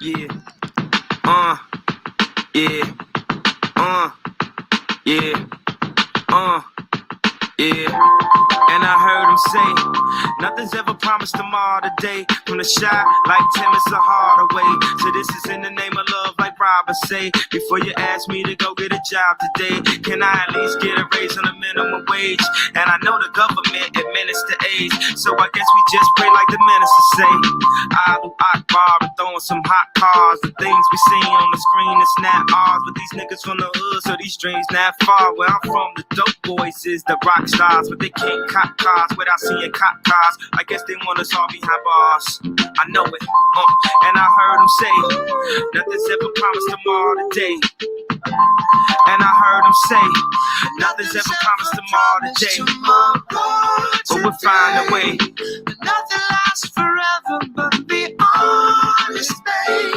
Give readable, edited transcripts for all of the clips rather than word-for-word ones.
Yeah, yeah, yeah, yeah, yeah. And I heard him say, nothing's ever promised tomorrow today. From the shot, like Tim, it's a harder way. So this is in the name of love, like Robert say. Before you ask me to go get a job today, can I at least get a raise on the minimum wage? And I know the government administer AIDS, so I guess we just pray like the minister say. Abu Akbar and throwing some hot cars. The things we seen on the screen is not ours. But these niggas from the hood, so these dreams not far. Where I'm from, the dope boys is the rock stars, but they can't cop cars without seeing cop cars. I guess they want us all behind bars. I know it, and I heard him say, nothing's ever promised tomorrow today. And I heard him say, nothing's ever promised tomorrow today. But we'll find a way. Nothing lasts forever, but be honest, babe.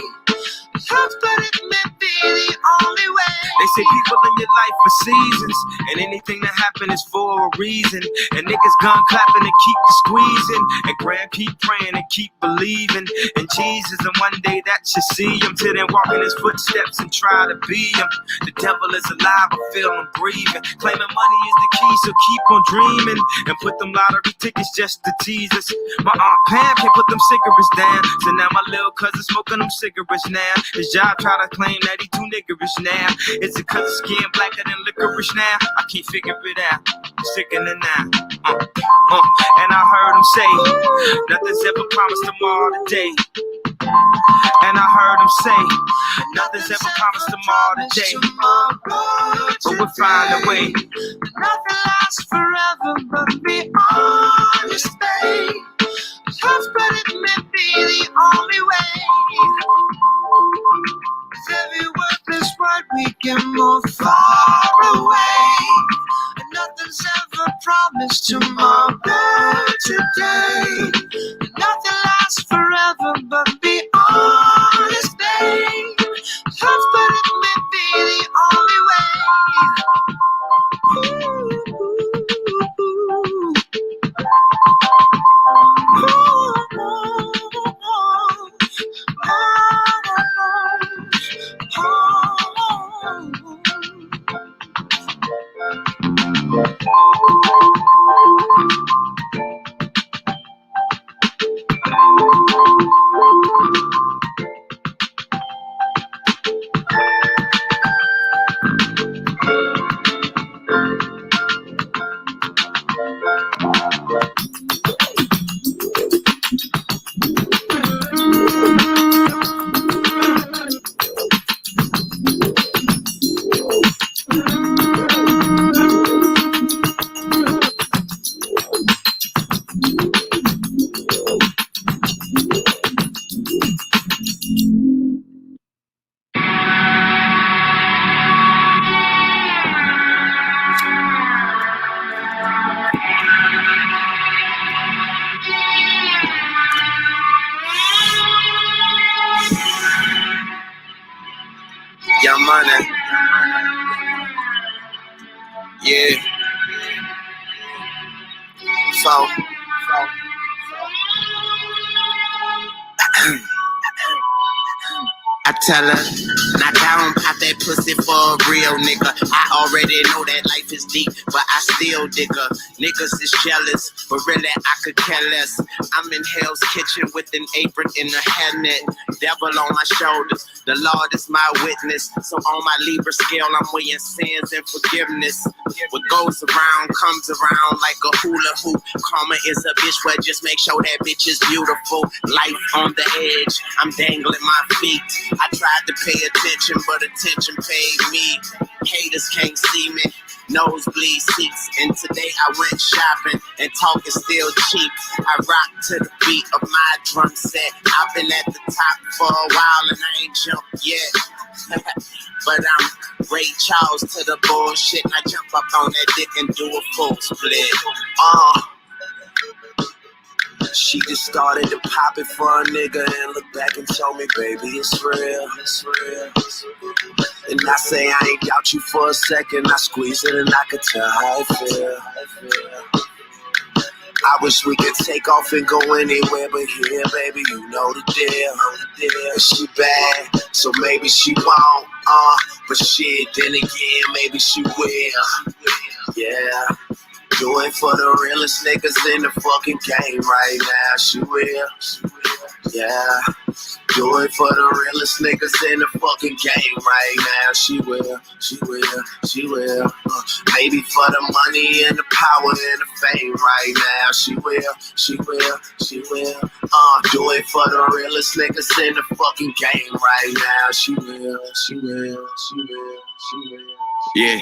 Hurts, but it may be the only way. They say people in your life for seasons, and anything that happen is for a reason. And niggas gun clapping and keep squeezing, and grand keep praying and keep believing in Jesus. And one day that you see him, till then walk in his footsteps and try to be him. The devil is alive, I feel him breathing, claiming money is the key, so keep on dreaming. And put them lottery tickets just to tease us. My Aunt Pam can't put them cigarettes down, so now my little cousin smoking them cigarettes now. His job try to claim that he too niggerish now. Is it cause his skin blacker than licorice now? I can't figure it out. Sicker than now. And I heard him say, nothing's ever promised tomorrow today. And I heard him say, nothing's ever promised tomorrow today. But we'll find a way. Nothing lasts forever, but be honest, babe. Hurts, but it may be the only way. With every worthless word we can move far away. And nothing's ever promised tomorrow today. And nothing lasts forever, but be honest, babe. Hurts, but it may be the only Young money. Yeah. So. I tell her, now down, pop that pussy for a real nigga. I already know that life is deep, but I still dig her. Niggas is jealous, but really I could care less. I'm in Hell's Kitchen with an apron in a hairnet. Devil on my shoulders, the Lord is my witness. So on my Libra scale, I'm weighing sins and forgiveness. What goes around comes around like a hula hoop. Karma is a bitch, but just make sure that bitch is beautiful. Life on the edge, I'm dangling my feet. I tried to pay attention, but attention paid me. Haters can't see me, nosebleed seats. And today I went shopping, and talk is still cheap. I rock to the beat of my drum set. I've been at the top for a while, and I ain't jumped yet. But I'm Ray Charles to the bullshit, and I jump up on that dick and do a full split. She just started to pop it for a nigga and look back and told me, baby, it's real, it's real. And I say I ain't doubt you for a second. I squeeze it and I could tell how I feel. I wish we could take off and go anywhere but here, baby, you know the deal. She bad, so maybe she won't, but shit, then again, maybe she will. Yeah, do it for the realest niggas in the fucking game right now. She will. Yeah, do it for the realest niggas in the fucking game right now. She will. Maybe for the money and the power and the fame right now. She will. Do it for the realest niggas in the fucking game right now. She will. Yeah.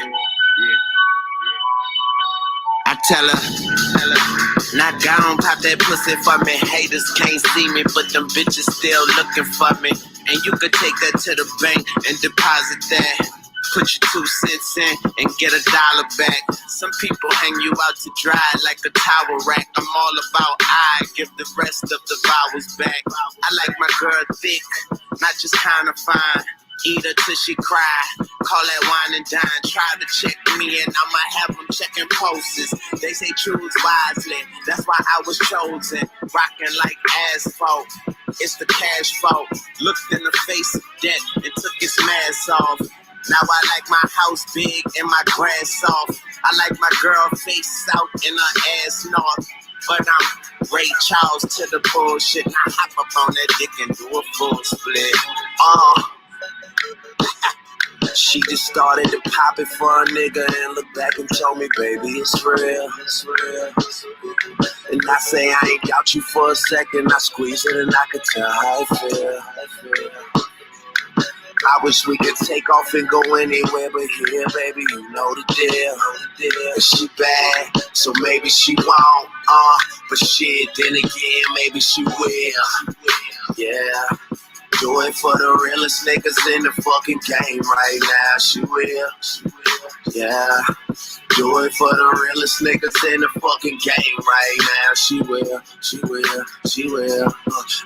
I tell her, not down, pop that pussy for me. Haters can't see me, but them bitches still looking for me. And you could take that to the bank and deposit that. Put your 2 cents in and get $1 back. Some people hang you out to dry like a towel rack. I'm all about I give the rest of the vowels back. I like my girl thick, not just kinda fine. Eat her till she cry. Call that wine and dine. Try to check me and I'ma have them checking pulses. They say choose wisely, that's why I was chosen. Rocking like asphalt, it's the cash fault. Looked in the face of death and took its mask off. Now I like my house big and my grass soft. I like my girl face south and her ass north. But I'm Ray Charles to the bullshit. Now hop up on that dick and do a full split. She just started to pop it for a nigga and look back and told me, baby, it's real. And I say I ain't doubt you for a second. I squeeze it and I could tell how I feel. I wish we could take off and go anywhere but here, baby, you know the deal. She bad, so maybe she won't, but shit, then again, maybe she will. Yeah. Do it for the realest niggas in the fucking game right now. She will. Yeah. Do it for the realest niggas in the fucking game right now. She will.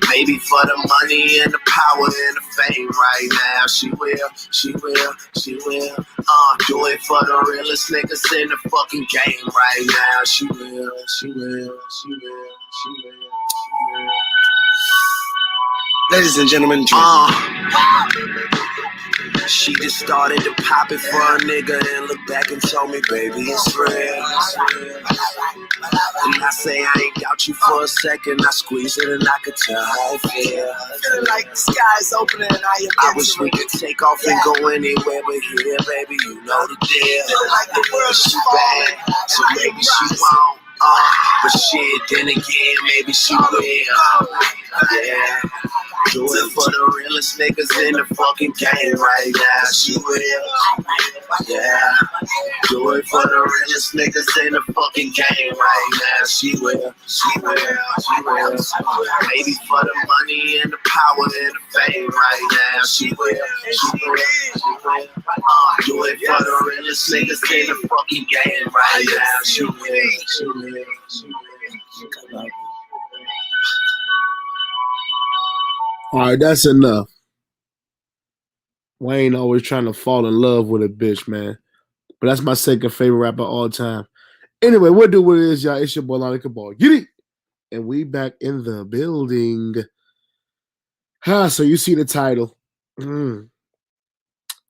Maybe for the money and the power and the fame right now. She will. Do it for the realest niggas in the fucking game right now. She will. Ladies and gentlemen, she just started to pop it for a nigga and look back and told me, baby, it's real. And I say I ain't doubt you for a second. I squeeze it and I could tell how I feel. Feeling like the sky's opening and I wish we could take off and go anywhere but here, baby, you know the deal. Feeling like the world's she bad, so maybe she won't. But shit, then again, maybe she will. Yeah. Do it for the realest niggas in the fucking game right now. She will. Yeah. Do it for the realest niggas in the fucking game right now. She will. Maybe for the money and the power and the fame right now. She will. Do it for the realest niggas in the fucking game right now. She will. All right, that's enough. Wayne always trying to fall in love with a bitch, man. But that's my second favorite rapper all time. Anyway, we'll do what it is, y'all. It's your boy LonnyKabal. Get it! And we back in the building. So you see the title. I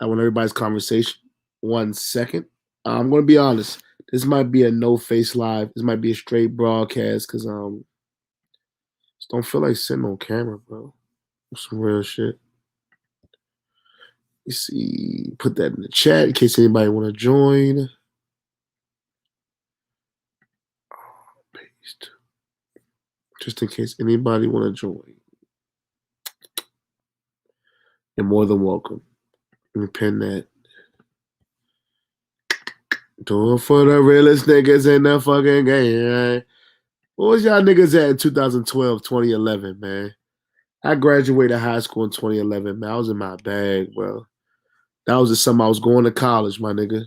want everybody's conversation. 1 second. I'm going to be honest. This might be a no-face live. This might be a straight broadcast because just don't feel like sitting on camera, bro. Some real shit. You see, put that in the chat in case anybody want to join. Paste. Just in case anybody want to join. You're more than welcome. Let me pin that. Do it for the realest niggas in the fucking game, man. What was y'all niggas at in 2012, 2011, man? I graduated high school in 2011, man. I was in my bag, bro. That was the summer I was going to college, my nigga.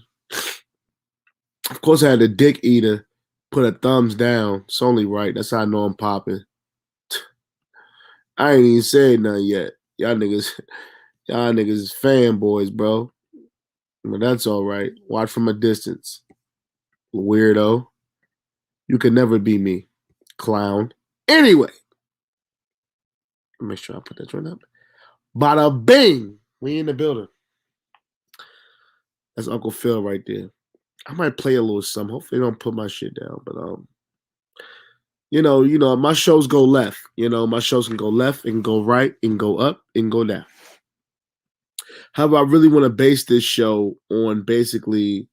Of course, I had the dick eater put a thumbs down. It's only right. That's how I know I'm popping. I ain't even said nothing yet. Y'all niggas is fanboys, bro. But that's all right. Watch from a distance. Weirdo. You can never be me. Clown. Anyway, make sure I put that joint up. Bada bing. We in the building. That's Uncle Phil right there. I might play a little something. Hopefully they don't put my shit down. But my shows go left. My shows can go left and go right and go up and go down. However, I really want to base this show on basically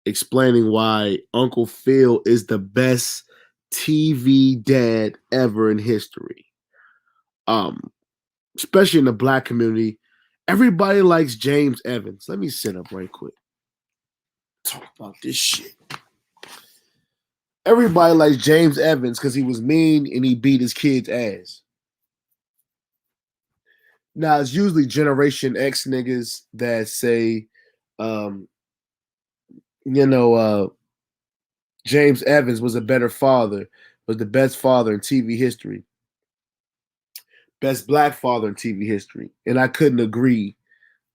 explaining why Uncle Phil is the best TV dad ever in history. Especially in the black community. Everybody likes James Evans. Let me sit up right quick. Talk about this shit. Everybody likes James Evans because he was mean and he beat his kid's ass. Now, it's usually Generation X niggas that say, James Evans was a better father, was the best father in TV history. Best black father in TV history. And I couldn't agree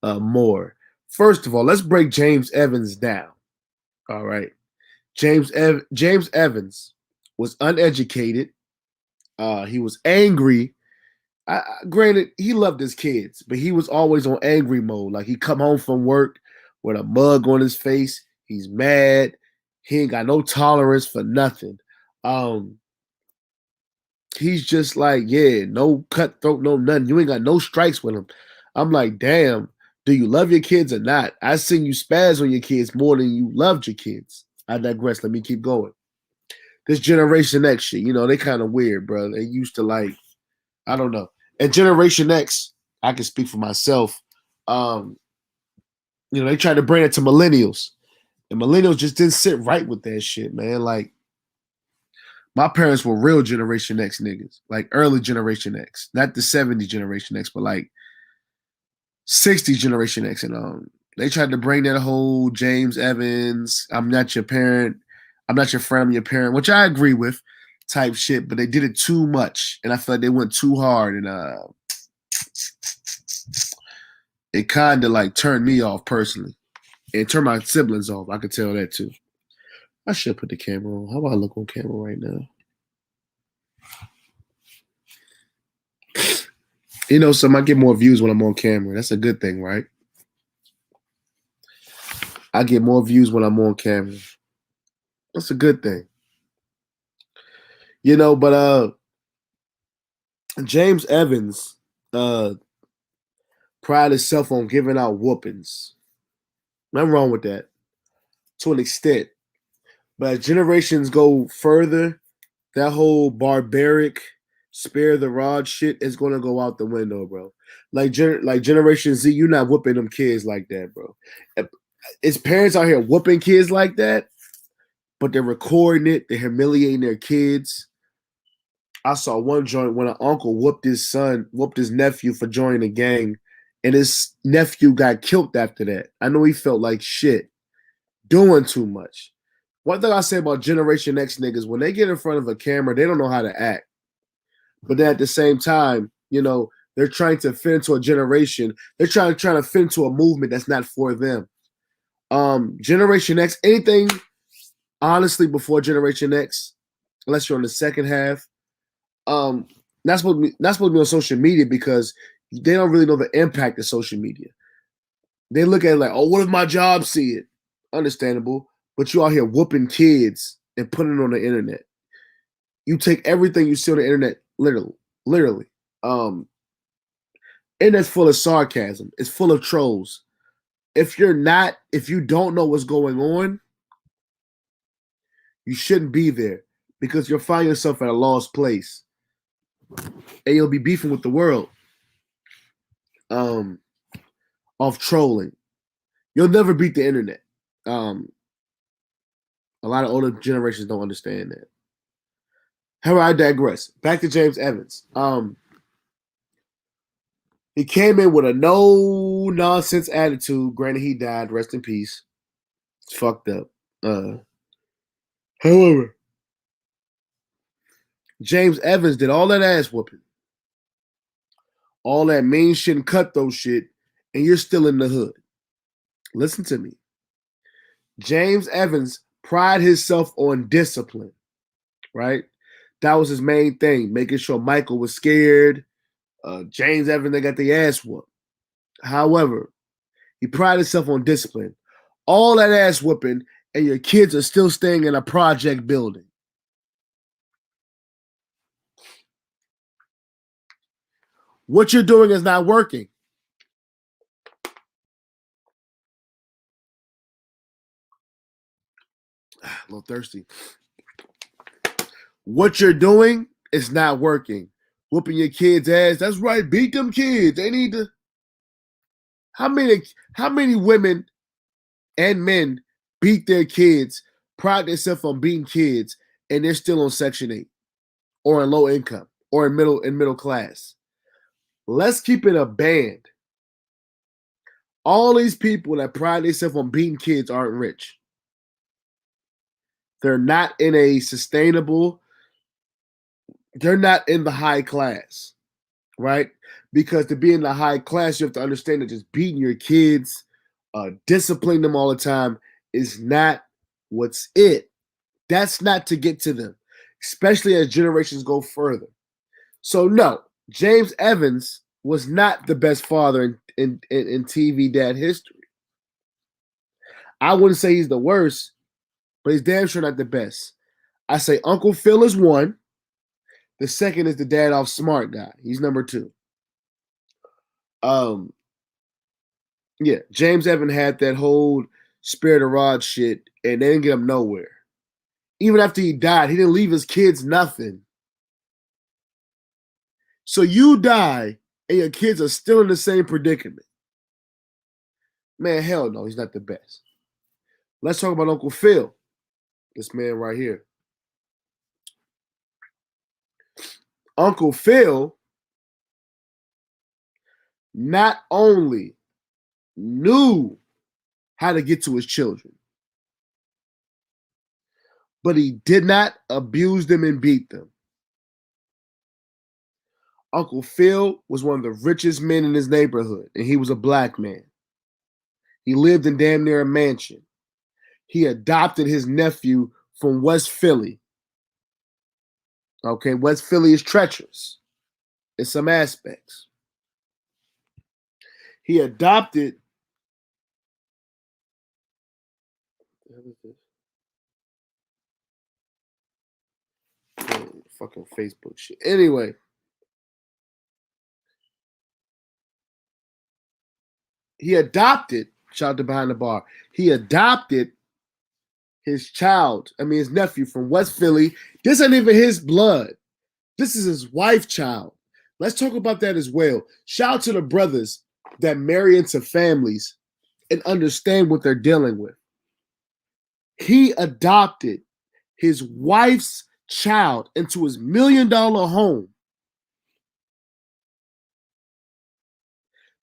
more. First of all, let's break James Evans down. All right. James Evans was uneducated. He was angry. Granted, he loved his kids, but he was always on angry mode. Like he come home from work with a mug on his face. He's mad. He ain't got no tolerance for nothing. He's just like, no cutthroat, no nothing. You ain't got no strikes with him. I'm like, damn, do you love your kids or not? I seen you spaz on your kids more than you loved your kids. I digress. Let me keep going. This Generation X shit, they kind of weird, bro. They used to like, I don't know. And Generation X, I can speak for myself. They tried to bring it to millennials. And millennials just didn't sit right with that shit, man. Like, my parents were real Generation X niggas. Like, early Generation X. Not the 70 Generation X, but like 60 Generation X. And they tried to bring that whole James Evans, I'm not your parent, I'm not your friend, I'm your parent, which I agree with, type shit, but they did it too much. And I felt like they went too hard. And it kind of like turned me off personally. And turned my siblings off. I could tell that too. I should put the camera on. How about I look on camera right now? I get more views when I'm on camera. That's a good thing, right? I get more views when I'm on camera. That's a good thing. But James Evans prided himself on giving out whoopings. Nothing wrong with that. To an extent. But as generations go further, that whole barbaric spare the rod shit is gonna go out the window, bro. Like Generation Z, you're not whooping them kids like that, bro. It's parents out here whooping kids like that, but they're recording it, they're humiliating their kids. I saw one joint when an uncle whooped his nephew for joining a gang, and his nephew got killed after that. I know he felt like shit, doing too much. One thing I say about Generation X niggas, when they get in front of a camera, they don't know how to act. But then at the same time, they're trying to fit into a generation. They're trying to fit into a movement that's not for them. Generation X, anything, honestly, before Generation X, unless you're on the second half, not supposed to be on social media because they don't really know the impact of social media. They look at it like, oh, what if my job see it? Understandable. But you out here whooping kids and putting it on the internet. You take everything you see on the internet, literally. Internet's full of sarcasm. It's full of trolls. If you don't know what's going on, you shouldn't be there because you'll find yourself at a lost place. And you'll be beefing with the world. Of trolling. You'll never beat the internet. A lot of older generations don't understand that. However, I digress. Back to James Evans. He came in with a no-nonsense attitude. Granted, he died. Rest in peace. It's fucked up. However, James Evans did all that ass whooping. All that mean shit and cutthroat shit, and you're still in the hood. Listen to me. James Evans prided himself on discipline, right? That was his main thing, making sure Michael was scared. James Evans, they got their ass whooped. However, he prided himself on discipline. All that ass whooping, and your kids are still staying in a project building. What you're doing is not working. A little thirsty. What you're doing is not working. Whooping your kids' ass. That's right. Beat them kids. They need to. How many women and men beat their kids, pride themselves on beating kids, and they're still on Section 8 or in low income or in middle class? Let's keep it a band. All these people that pride themselves on beating kids aren't rich. They're not in a sustainable, they're not in the high class, right? Because to be in the high class, you have to understand that just beating your kids, disciplining them all the time is not what's it. That's not to get to them, especially as generations go further. So no, James Evans was not the best father in TV dad history. I wouldn't say he's the worst, but he's damn sure not the best. I say Uncle Phil is one. The second is the dad off smart guy. He's number two. Yeah, James Evans had that whole spare the rod shit, and they didn't get him nowhere. Even after he died, he didn't leave his kids nothing. So you die, and your kids are still in the same predicament. Man, hell no, he's not the best. Let's talk about Uncle Phil. This man right here. Uncle Phil not only knew how to get to his children, but he did not abuse them and beat them. Uncle Phil was one of the richest men in his neighborhood, and he was a black man. He lived in damn near a mansion. He adopted his nephew from West Philly. Okay, West Philly is treacherous in some aspects. He adopted fucking Facebook shit. Anyway, he adopted, shout out to Behind the Bar, he adopted his nephew from West Philly. This ain't even his blood. This is his wife's child. Let's talk about that as well. Shout out to the brothers that marry into families and understand what they're dealing with. He adopted his wife's child into his $1 million home.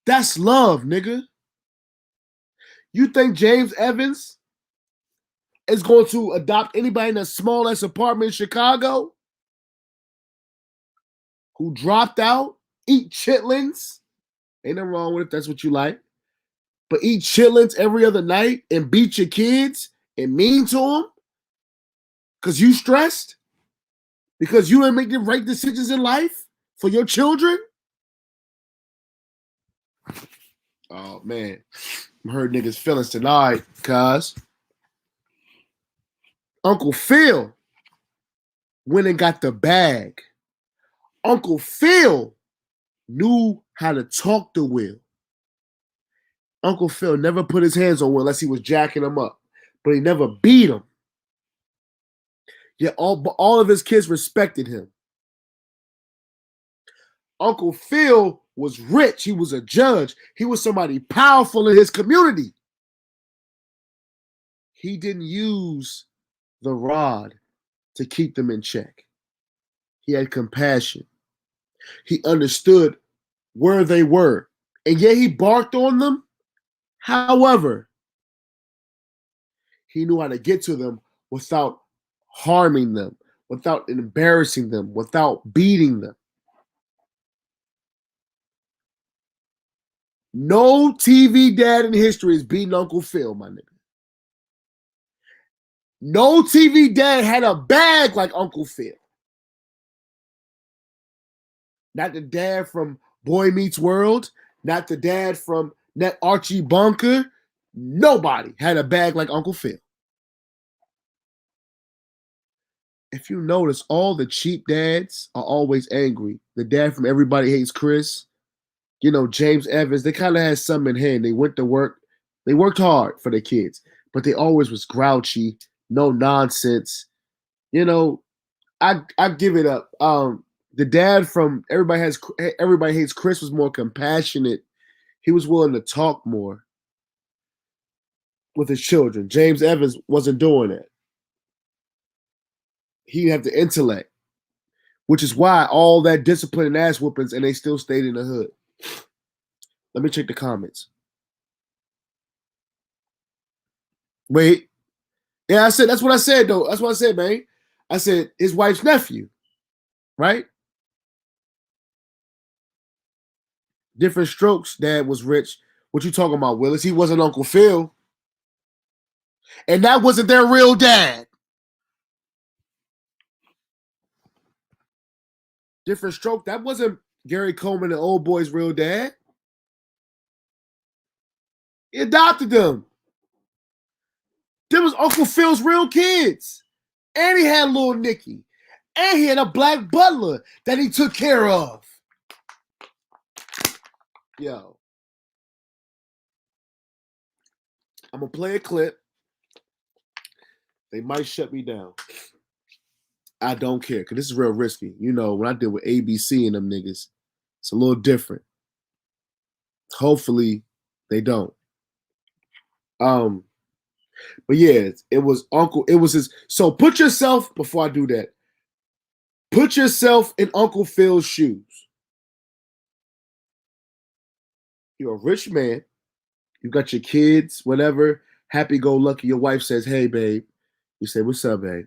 That's love, nigga. You think James Evans is going to adopt anybody in a small ass apartment in Chicago who dropped out, eat chitlins? Ain't nothing wrong with it if that's what you like. But eat chitlins every other night and beat your kids and mean to them because you stressed? Because you didn't make the right decisions in life for your children? Oh, man. I'm hurt niggas' feelings tonight, cuz. Uncle Phil went and got the bag. Uncle Phil knew how to talk to Will. Uncle Phil never put his hands on Will unless he was jacking him up. But he never beat him. Yet all of his kids respected him. Uncle Phil was rich. He was a judge. He was somebody powerful in his community. He didn't use the rod to keep them in check. He had compassion. He understood where they were. And yet he barked on them. However, he knew how to get to them without harming them, without embarrassing them, without beating them. No TV dad in history has beaten Uncle Phil, my nigga. No TV dad had a bag like Uncle Phil. Not the dad from Boy Meets World. Not the dad from that Archie Bunker. Nobody had a bag like Uncle Phil. If you notice, all the cheap dads are always angry. The dad from Everybody Hates Chris, James Evans, they kind of had something in hand. They went to work. They worked hard for their kids, but they always was grouchy, no nonsense. I give it up. The dad from Everybody Hates Chris was more compassionate. He was willing to talk more with his children. James Evans wasn't doing that. He had the intellect, which is why all that discipline and ass whoopings, and they still stayed in the hood. Let me check the comments. Wait. Yeah, that's what I said, though. That's what I said, man. I said his wife's nephew, right? Different strokes. Dad was rich. What you talking about, Willis? He wasn't Uncle Phil. And that wasn't their real dad. Different stroke. That wasn't Gary Coleman and Old Boy's real dad. He adopted them. Them was Uncle Phil's real kids. And he had little Nicky. And he had a black butler that he took care of. Yo. I'm going to play a clip. They might shut me down. I don't care, because this is real risky. When I deal with ABC and them niggas, it's a little different. Hopefully, they don't. But yeah, it was his. So put yourself, before I do that, put yourself in Uncle Phil's shoes. You're a rich man. You got your kids, whatever, happy-go-lucky. Your wife says, hey, babe. You say, what's up, babe?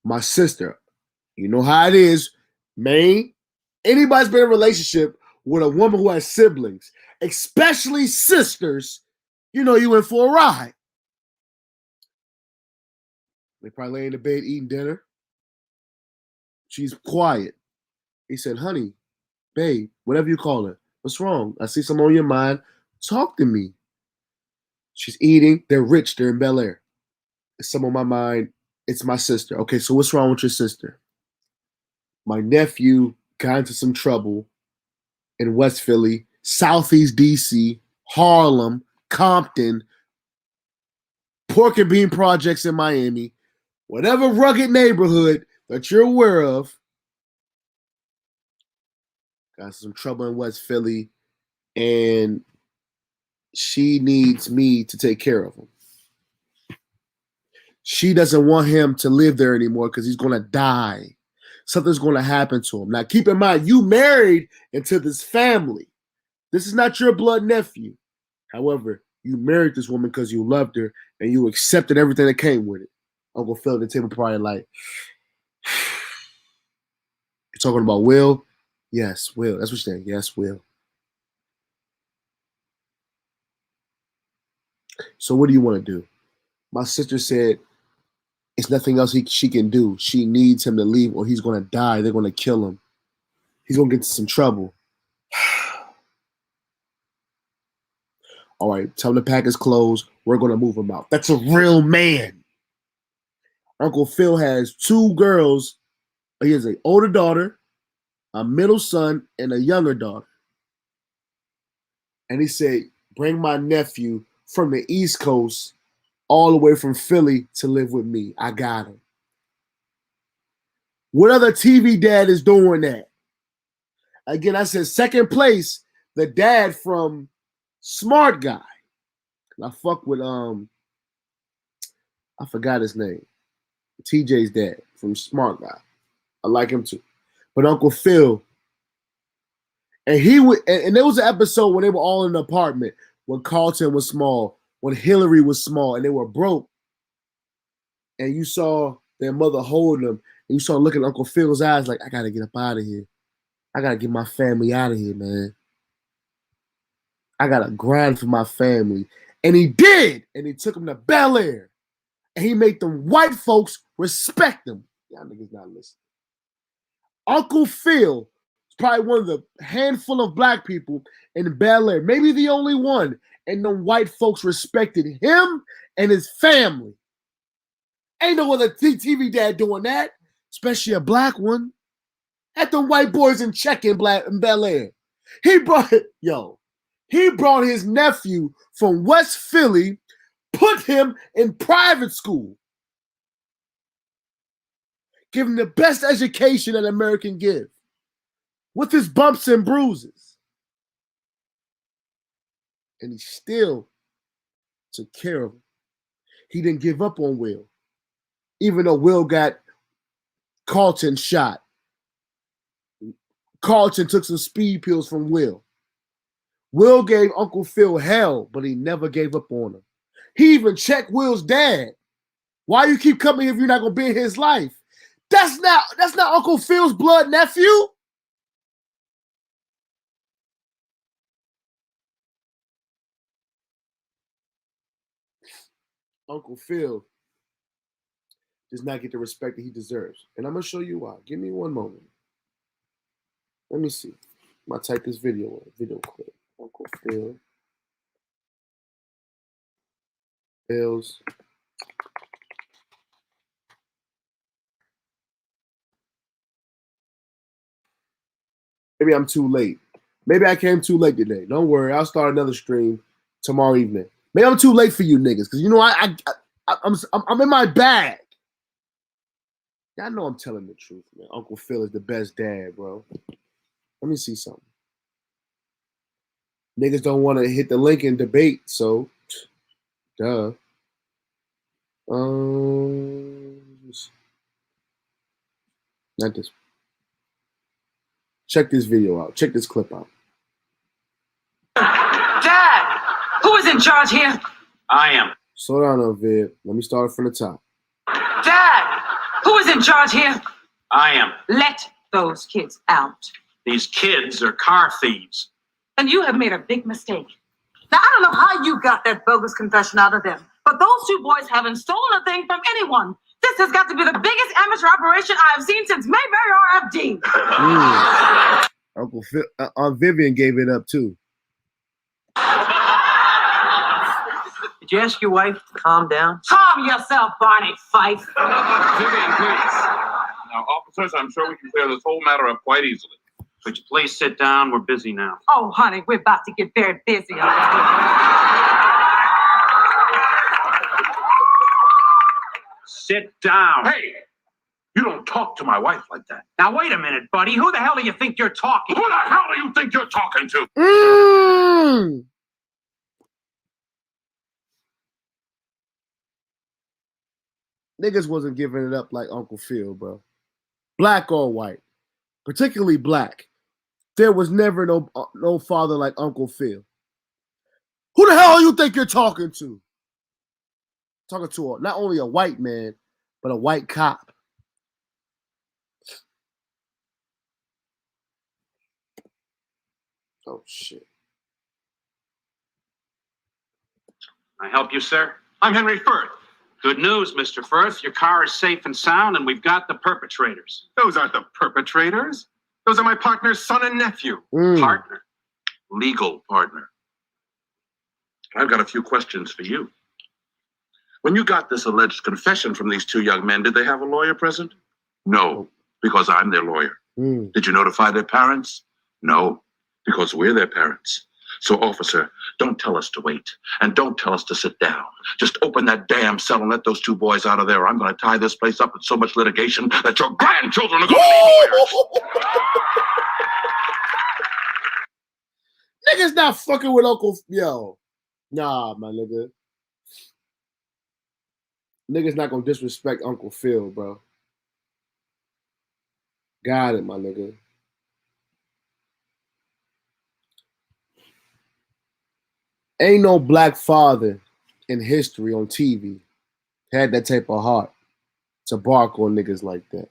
My sister. You know how it is, man. Anybody's been in a relationship with a woman who has siblings, especially sisters, you in for a ride. They probably lay in the bed eating dinner. She's quiet. He said, honey, babe, whatever you call her, what's wrong? I see something on your mind. Talk to me. She's eating. They're rich. They're in Bel Air. It's some on my mind. It's my sister. Okay, so what's wrong with your sister? My nephew got into some trouble in West Philly, Southeast DC, Harlem, Compton, pork and bean projects in Miami, whatever rugged neighborhood that you're aware of, got some trouble in West Philly, and she needs me to take care of him. She doesn't want him to live there anymore because he's going to die. Something's going to happen to him. Now, keep in mind, you married into this family. This is not your blood nephew. However, you married this woman because you loved her and you accepted everything that came with it. Uncle Phil at the table probably like, you're talking about Will? Yes, Will. That's what you're saying. Yes, Will. So what do you want to do? My sister said, it's nothing else she can do. She needs him to leave or he's going to die. They're going to kill him. He's going to get into some trouble. All right, tell him to pack his clothes. We're going to move him out. That's a real man. Uncle Phil has two girls. He has an older daughter, a middle son, and a younger daughter. And he said, bring my nephew from the East Coast all the way from Philly to live with me. I got him. What other TV dad is doing that? Again, I said second place, the dad from Smart Guy. I fuck with I forgot his name. TJ's dad from Smart Guy. I like him too. But Uncle Phil, and there was an episode when they were all in the apartment, when Carlton was small, when Hillary was small, and they were broke. And you saw their mother holding them, and you saw looking at Uncle Phil's eyes like, I gotta get up out of here. I gotta get my family out of here, man. I gotta grind for my family. And he did. And he took him to Bel Air. And he made them white folks respect him. Y'all niggas not listening. Uncle Phil is probably one of the handful of black people in Bel Air, maybe the only one, and the white folks respected him and his family. Ain't no other TV dad doing that, especially a black one. Had them white boys in check in Bel Air. He brought his nephew from West Philly, put him in private school, give him the best education an American can give, with his bumps and bruises. And he still took care of him. He didn't give up on Will, even though Will got Carlton shot. Carlton took some speed pills from Will. Will gave Uncle Phil hell, but he never gave up on him. He even checked Will's dad. Why you keep coming here if you're not gonna be in his life? That's not Uncle Phil's blood nephew. Uncle Phil does not get the respect that he deserves. And I'm gonna show you why. Give me one moment. Let me see. I'm gonna type this video clip. Uncle Phil. Phil's. Maybe I'm too late. Maybe I came too late today. Don't worry, I'll start another stream tomorrow evening. Maybe I'm too late for you niggas, because you know I'm in my bag. Y'all know I'm telling the truth, man. Uncle Phil is the best dad, bro. Let me see something. Niggas don't want to hit the link and debate, so duh. Not this. Check this video out. Check this clip out. Dad, who is in charge here? I am. Slow down, Viv. Let me start from the top. Dad, who is in charge here? I am. Let those kids out. These kids are car thieves. And you have made a big mistake. Now, I don't know how you got that bogus confession out of them, but those two boys haven't stolen a thing from anyone. This has got to be the biggest amateur operation I have seen since Mayberry RFD. Uncle Phil, Aunt Vivian gave it up too. Did you ask your wife to calm down? Calm yourself, Barney Fife. Vivian, please. Now, officers, I'm sure we can clear this whole matter up quite easily. Could you please sit down? We're busy now. Oh, honey, we're about to get very busy. Sit down. Hey, you don't talk to my wife like that. Now, wait a minute, buddy. Who the hell do you think you're talking to? Who the hell do you think you're talking to? Niggas wasn't giving it up like Uncle Phil, bro. Black or white. Particularly black. There was never no father like Uncle Phil. Who the hell you think you're talking to? Talking to not only a white man, but a white cop. Oh, shit. Can I help you, sir? I'm Henry Firth. Good news, Mr. Firth. Your car is safe and sound, and we've got the perpetrators. Those aren't the perpetrators. Those are my partner's son and nephew. Partner. Legal partner. I've got a few questions for you. When you got this alleged confession from these two young men, did they have a lawyer present? No, because I'm their lawyer. Did you notify their parents? No, because we're their parents. So, officer, don't tell us to wait, and don't tell us to sit down. Just open that damn cell and let those two boys out of there. I'm going to tie this place up with so much litigation that your grandchildren are going to need lawyers. Niggas not fucking with Uncle Yo. Nah, my nigga. Niggas not gonna disrespect Uncle Phil, bro. Got it, my nigga. Ain't no black father in history on TV had that type of heart to bark on niggas like that.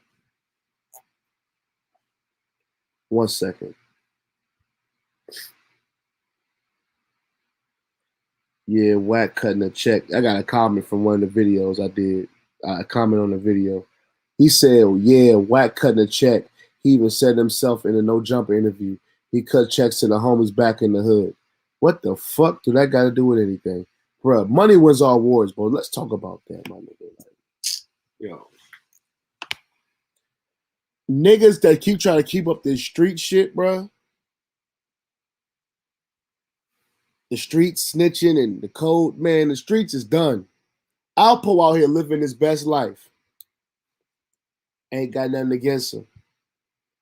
1 second. Yeah, Whack cutting a check. I got a comment from one of the videos I did. A comment on the video. He said, yeah, Whack cutting a check. He even said himself in a No Jumper interview, he cut checks to the homies back in the hood. What the fuck do that got to do with anything? Bruh, money wins all wars, bro. Let's talk about that, my nigga. Yo. Niggas that keep trying to keep up this street shit, bruh. The streets snitching and the code, man, the streets is done. Alpo out here living his best life. Ain't got nothing against him.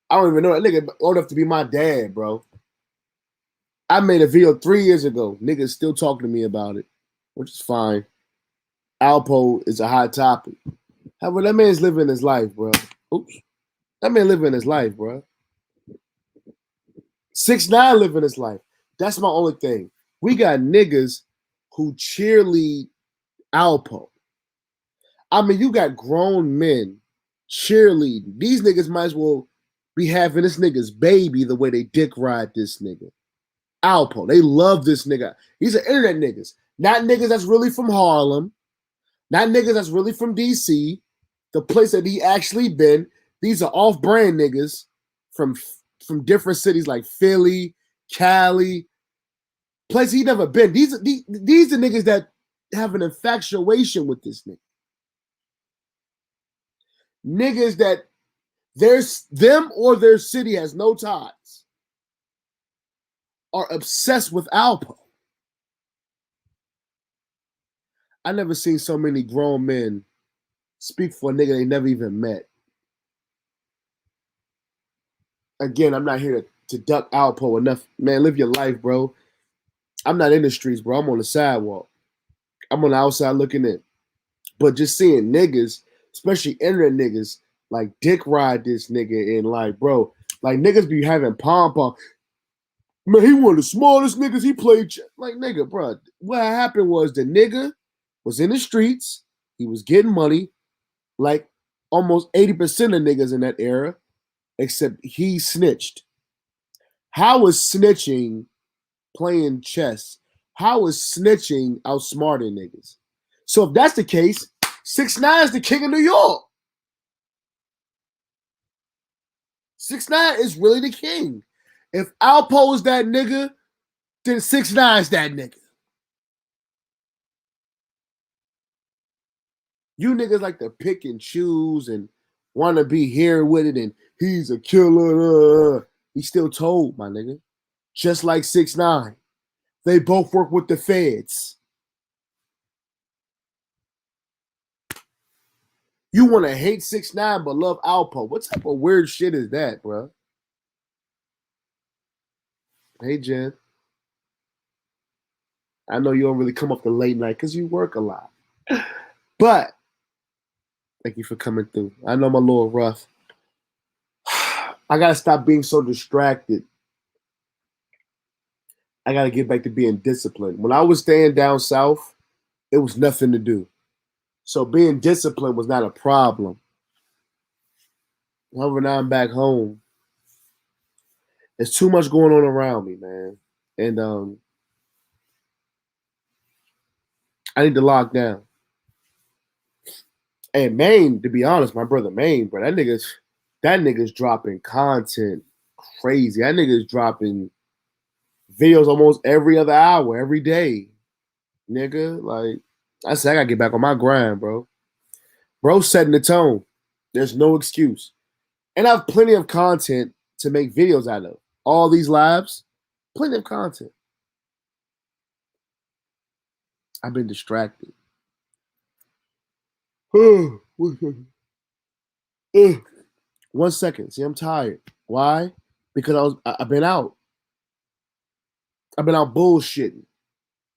I don't even know that nigga old enough to be my dad, bro. I made a video 3 years ago. Niggas still talking to me about it, which is fine. Alpo is a hot topic. However, that man's living his life, bro. Oops. That man living his life, bro. 6ix9ine living his life. That's my only thing. We got niggas who cheerlead Alpo. I mean, you got grown men cheerleading. These niggas might as well be having this nigga's baby the way they dick ride this nigga. Alpo. They love this nigga. These are internet niggas. Not niggas that's really from Harlem. Not niggas that's really from DC. The place that he actually been. These are off-brand niggas from different cities like Philly, Cali, place he never been. These are niggas that have an infatuation with this nigga. Niggas that them or their city has no ties are obsessed with Alpo. I never seen so many grown men speak for a nigga they never even met. Again, I'm not here to duck Alpo enough. Man, live your life, bro. I'm not in the streets, bro. I'm on the sidewalk. I'm on the outside looking in. But just seeing niggas, especially internet niggas, like dick ride this nigga and like, bro, like niggas be having pom-pom. Man, he one of the smallest niggas. He played like nigga, bro. What happened was the nigga was in the streets. He was getting money, like almost 80% of niggas in that era, except he snitched. How is snitching playing chess? How is snitching outsmarting niggas? So if that's the case, 6ix9ine is the king of New York. 6ix9ine is really the king. If Alpo is that nigga, then 6ix9ine is that nigga. You niggas like to pick and choose and want to be here with it and he's a killer. He's still told, my nigga. Just like 6ix9ine. They both work with the feds. You want to hate 6ix9ine but love Alpo. What type of weird shit is that, bro? Hey, Jen. I know you don't really come up the late night because you work a lot. But thank you for coming through. I know I'm a little rough. I got to stop being so distracted. I got to get back to being disciplined. When I was staying down south, it was nothing to do. So being disciplined was not a problem. However, now I'm back home. There's too much going on around me, man. And I need to lock down. And Maine, to be honest, my brother Maine, bro, that nigga's dropping content crazy. That nigga's dropping videos almost every other hour, every day. Nigga, like, I said, I gotta get back on my grind, bro. Bro setting the tone. There's no excuse. And I have plenty of content to make videos out of. All these lives, plenty of content. I've been distracted. 1 second. See, I'm tired. Why? Because I've been out. I've been out bullshitting,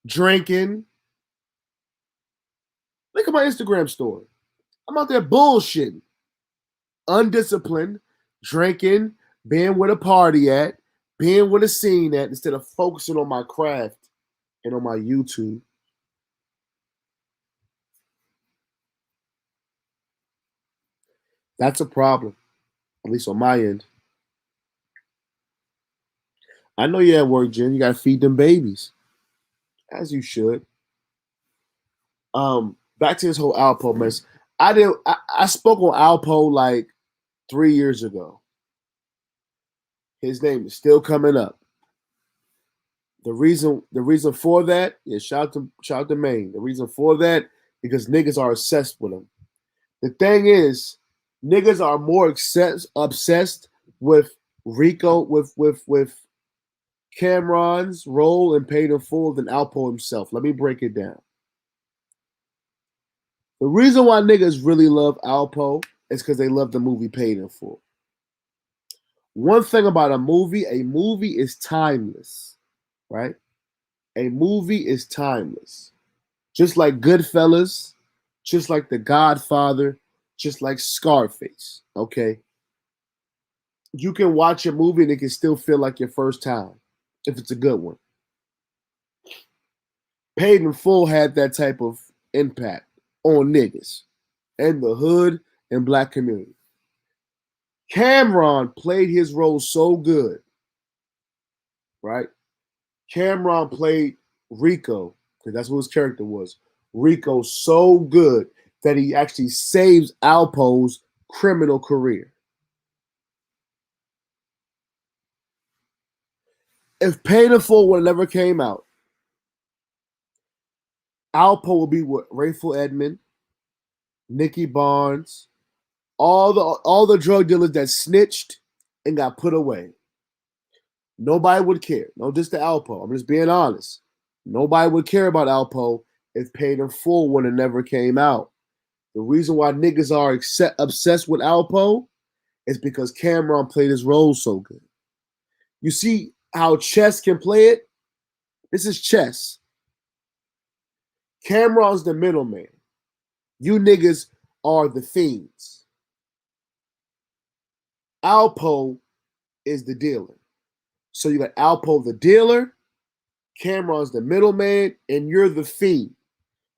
drinking. Look at my Instagram story. I'm out there bullshitting, undisciplined, drinking, being where the party at, being where the scene at, instead of focusing on my craft and on my YouTube. That's a problem, at least on my end. I know you're at work, Jen. You gotta feed them babies, as you should. Back to this whole Alpo mess. I spoke on Alpo like 3 years ago. His name is still coming up. The reason for that is shout out to Maine. The reason for that because niggas are obsessed with him. The thing is, niggas are more obsessed with Rico with Cameron's role in Paid in Full than Alpo himself. Let me break it down. The reason why niggas really love Alpo is because they love the movie Paid in Full. One thing about a movie is timeless, right? A movie is timeless. Just like Goodfellas, just like The Godfather, just like Scarface, okay? You can watch a movie and it can still feel like your first time if it's a good one. Paid in Full had that type of impact on niggas and the hood and black community. Cameron played his role so good, right? Cameron played Rico, because that's what his character was. Rico so good that he actually saves Alpo's criminal career. If Paid in Full would have never came out, Alpo would be with Rayful Edmond, Nicky Barnes, all the drug dealers that snitched and got put away. Nobody would care. No, just to Alpo. I'm just being honest. Nobody would care about Alpo if Paid in Full would have never came out. The reason why niggas are obsessed with Alpo is because Cameron played his role so good. You see how chess can play it? This is chess. Cameron's the middleman. You niggas are the fiends. Alpo is the dealer. So you got Alpo the dealer, Cameron's the middleman, and you're the fiend.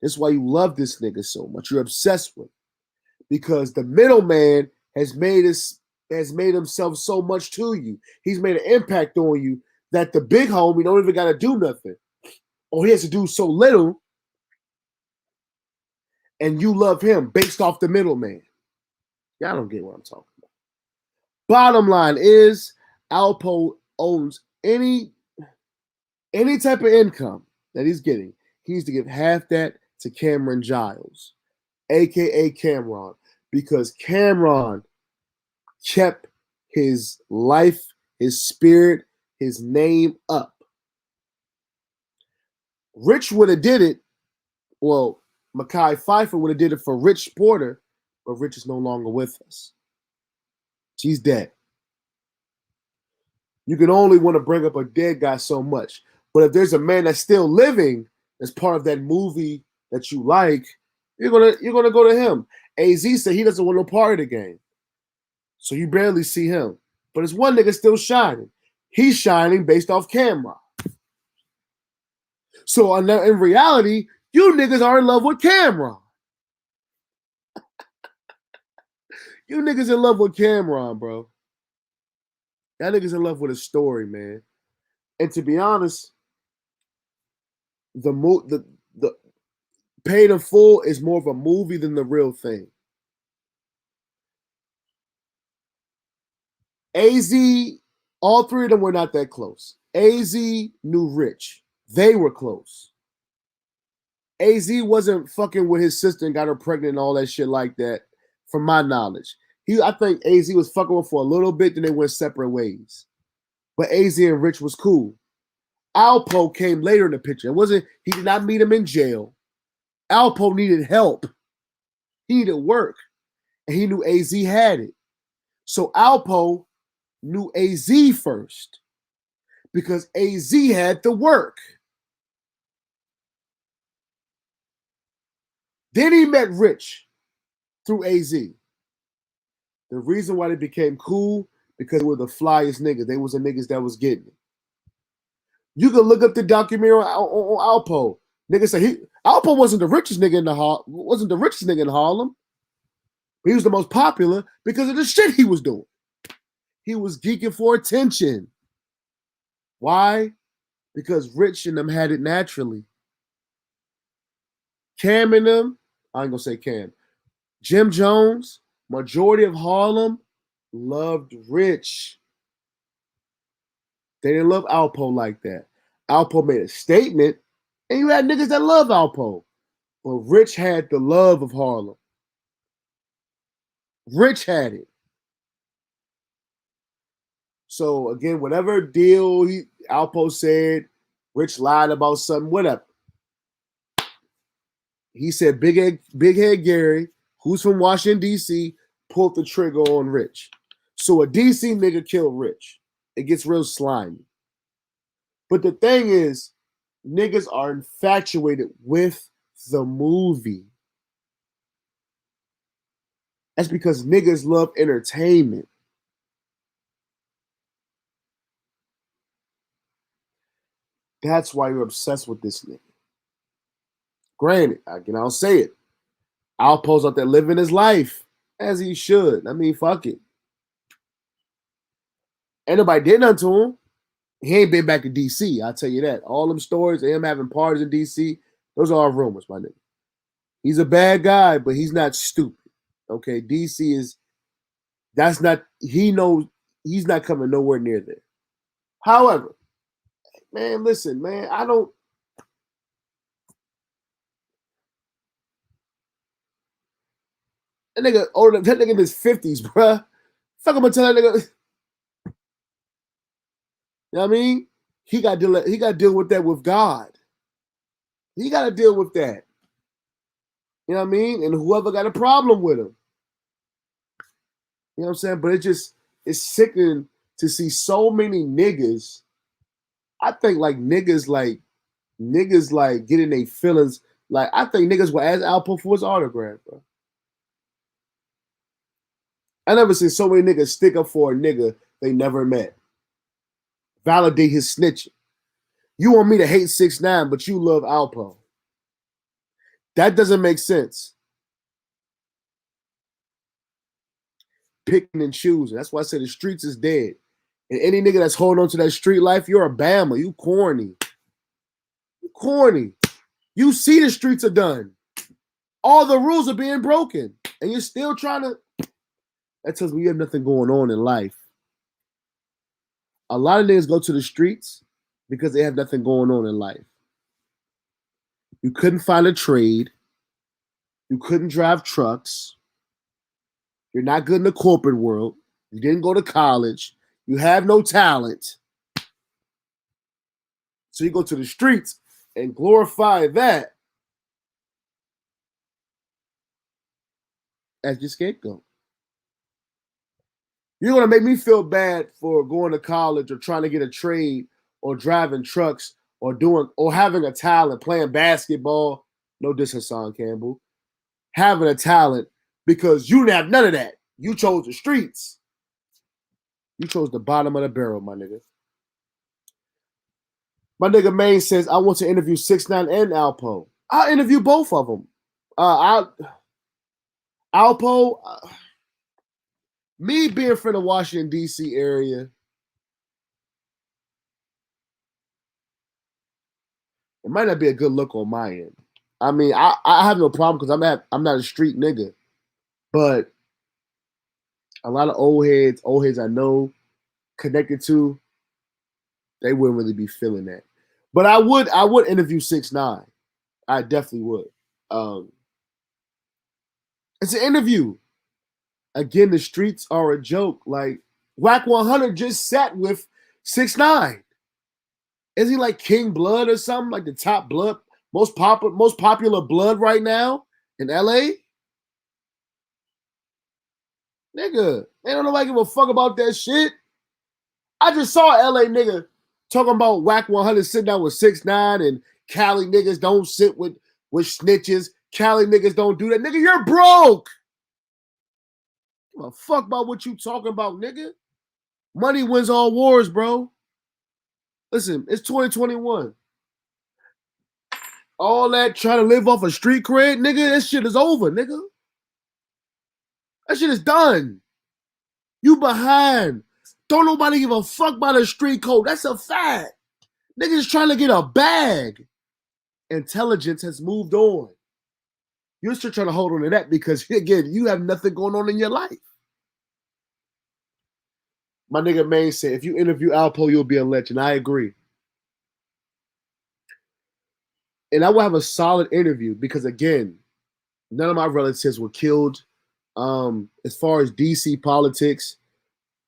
That's why you love this nigga so much. You're obsessed with him. Because the middleman has made himself so much to you. He's made an impact on you that the big homie don't even gotta do nothing. Or he has to do so little, and you love him based off the middleman. Y'all don't get what I'm talking about. Bottom line is, Alpo owns any type of income that he's getting. He needs to give half that to Cameron Giles, aka Cameron, because Cameron kept his life, his spirit, his name up. Rich would have did it. Well, Mekhi Phifer would have did it for Rich Porter, but Rich is no longer with us. She's dead. You can only want to bring up a dead guy so much. But if there's a man that's still living as part of that movie that you like, you're gonna go to him. AZ said he doesn't want no part of the game. So you barely see him. But there's one nigga still shining. He's shining based off camera. So in reality, you niggas are in love with Cameron. You niggas in love with Cameron, bro. That niggas in love with a story, man. And to be honest, the Paid in Full is more of a movie than the real thing. AZ, all three of them were not that close. AZ knew Rich. They were close. AZ wasn't fucking with his sister and got her pregnant and all that shit like that, from my knowledge. I think AZ was fucking with for a little bit, then they went separate ways. But AZ and Rich was cool. Alpo came later in the picture. He did not meet him in jail. Alpo needed help. He needed work. And he knew AZ had it. So Alpo knew AZ first because AZ had the work. Then he met Rich through AZ. The reason why they became cool, because they were the flyest niggas. They was the niggas that was getting it. You can look up the documentary on Alpo. Niggas say Alpo wasn't the richest nigga in Harlem. He was the most popular because of the shit he was doing. He was geeking for attention. Why? Because Rich and them had it naturally. Cam and them, I ain't gonna say Cam. Jim Jones, majority of Harlem loved Rich. They didn't love Alpo like that. Alpo made a statement, and you had niggas that love Alpo. But Rich had the love of Harlem. Rich had it. So again, whatever deal Alpo said, Rich lied about something, whatever. He said Big Head Gary, who's from Washington, D.C., pulled the trigger on Rich. So a D.C. nigga killed Rich. It gets real slimy. But the thing is, niggas are infatuated with the movie. That's because niggas love entertainment. That's why you're obsessed with this nigga. Granted, I'll say it. Alpo's out there living his life as he should. I mean, fuck it. Ain't nobody did nothing to him. He ain't been back to D.C., I'll tell you that. All them stories of him having parties in D.C., those are all rumors, my nigga. He's a bad guy, but he's not stupid. Okay, D.C. he knows he's not coming nowhere near there. However, man, listen, man, that nigga in his 50s, bruh. Fuck, I'm gonna tell that nigga. You know what I mean? He got to deal with that with God. He got to deal with that. You know what I mean? And whoever got a problem with him. You know what I'm saying? But it's sickening to see so many niggas. I think niggas getting their feelings. Like, I think niggas will ask Alpo for his autograph, bro. I never seen so many niggas stick up for a nigga they never met. Validate his snitching. You want me to hate 6ix9ine, but you love Alpo. That doesn't make sense. Picking and choosing. That's why I say the streets is dead. And any nigga that's holding on to that street life, you're a Bama. You corny. You corny. You see the streets are done. All the rules are being broken. And you're still trying to... That tells me you have nothing going on in life. A lot of niggas go to the streets because they have nothing going on in life. You couldn't find a trade. You couldn't drive trucks. You're not good in the corporate world. You didn't go to college. You have no talent. So you go to the streets and glorify that as your scapegoat. You're going to make me feel bad for going to college or trying to get a trade or driving trucks or having a talent, playing basketball. No diss, Hassan Campbell. Having a talent because you didn't have none of that. You chose the streets. You chose the bottom of the barrel, my nigga. My nigga Maine says, I want to interview 6ix9ine and Alpo. I'll interview both of them. Alpo... me being from the Washington, D.C. area, it might not be a good look on my end. I mean, I have no problem because I'm not a street nigga. But a lot of old heads I know, connected to, they wouldn't really be feeling that. But I would interview 6ix9ine. I definitely would. It's an interview. Again, the streets are a joke. Like, Whack 100 just sat with 6ix9ine. Is he like King Blood or something? Like the top blood, most popular blood right now in LA? Nigga, ain't nobody give a fuck about that shit. I just saw an LA nigga talking about Whack 100 sitting down with 6ix9ine and Cali niggas don't sit with snitches. Cali niggas don't do that. Nigga, you're broke. Give a fuck about what you talking about, nigga. Money wins all wars, bro. Listen, it's 2021. All that trying to live off a street cred, nigga, that shit is over, nigga. That shit is done. You behind. Don't nobody give a fuck about a street code. That's a fact. Niggas trying to get a bag. Intelligence has moved on. You're still trying to hold on to that because, again, you have nothing going on in your life. My nigga Maine said, if you interview Alpo, you'll be a legend. I agree. And I will have a solid interview because, again, none of my relatives were killed. As far as DC politics,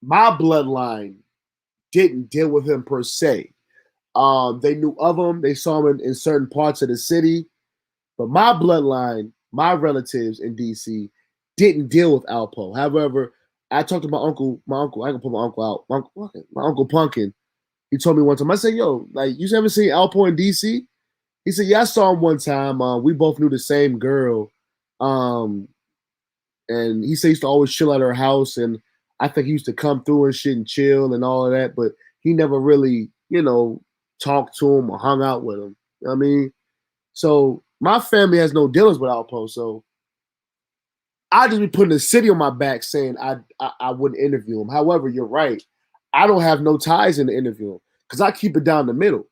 my bloodline didn't deal with him per se. They knew of him. They saw him in certain parts of the city. But my bloodline, my relatives in DC didn't deal with Alpo. However, I talked to my uncle, I ain't gonna put my uncle out, my uncle Punkin. He told me one time, I said, yo, like, you haven't seen Alpo in DC? He said, yeah, I saw him one time. We both knew the same girl. And he said he used to always chill at her house. And I think he used to come through and shit and chill and all of that. But he never really, talked to him or hung out with him. You know what I mean? So my family has no dealings with Alpo. So I just be putting the city on my back saying I wouldn't interview him. However, you're right. I don't have no ties in the interview because I keep it down the middle.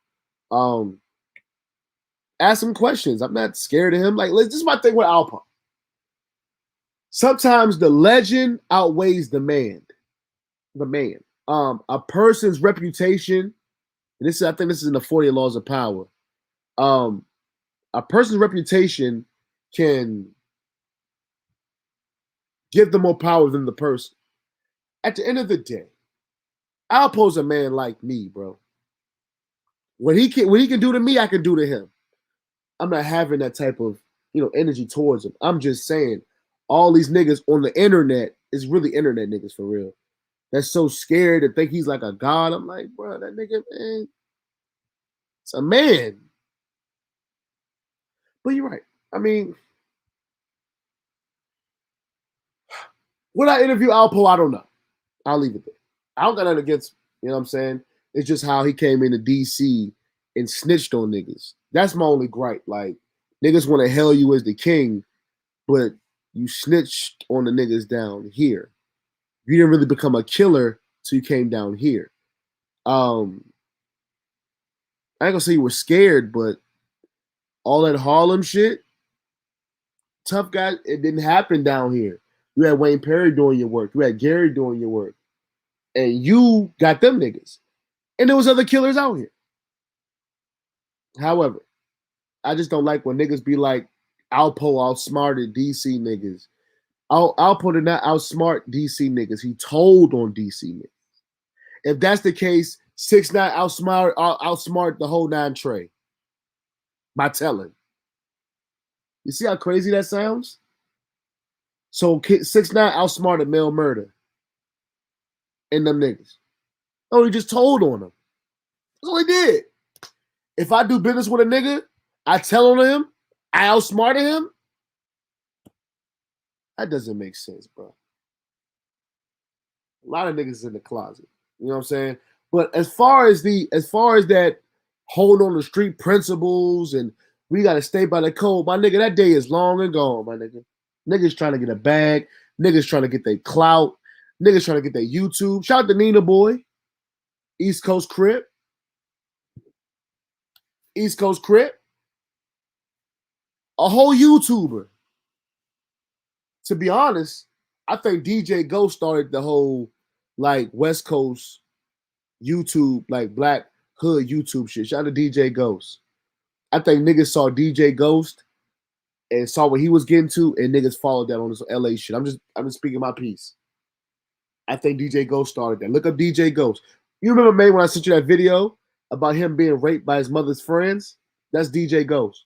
Ask him questions. I'm not scared of him. Like, this is my thing with Alpo. Sometimes the legend outweighs the man. The man. A person's reputation. I think this is in the 40 Laws of Power. A person's reputation can give them more power than the person. At the end of the day, Alpo's a man like me, bro. What he can do to me, I can do to him. I'm not having that type of energy towards him. I'm just saying, all these niggas on the internet is really internet niggas for real. That's so scared to think he's like a god. I'm like, bro, that nigga, man, it's a man. But you're right. I mean, would I interview Alpo? I don't know. I'll leave it there. I don't got nothing against, you know what I'm saying? It's just how he came into DC and snitched on niggas. That's my only gripe. Like, niggas want to hail you as the king, but you snitched on the niggas down here. You didn't really become a killer till you came down here. I ain't gonna say you were scared, but all that Harlem shit, tough guy, it didn't happen down here. You had Wayne Perry doing your work. You had Gary doing your work. And you got them niggas. And there was other killers out here. However, I just don't like when niggas be like, Alpo outsmarted DC niggas. Alpo did not outsmart DC niggas. He told on DC niggas. If that's the case, 6ix9ine outsmart the whole 9 Trey by telling. You see how crazy that sounds? So 6ix9ine outsmarted Mel Murder and them niggas. Oh, he just told on them. That's all he did. If I do business with a nigga, I tell on him, I outsmarted him. That doesn't make sense, bro. A lot of niggas in the closet. You know what I'm saying? But as far as that hold on the street principles and we gotta stay by the code, my nigga, that day is long and gone, my nigga. Niggas trying to get a bag, niggas trying to get their clout, niggas trying to get their YouTube. Shout out to Nina Boy, East Coast Crip. East Coast Crip. A whole YouTuber. To be honest, I think DJ Ghost started the whole like West Coast YouTube, like Black Hood YouTube shit. Shout out to DJ Ghost. I think niggas saw DJ Ghost and saw what he was getting to, and niggas followed that on this LA shit. I'm just speaking my piece. I think DJ Ghost started that. Look up DJ Ghost. You remember, man, when I sent you that video about him being raped by his mother's friends? That's DJ Ghost.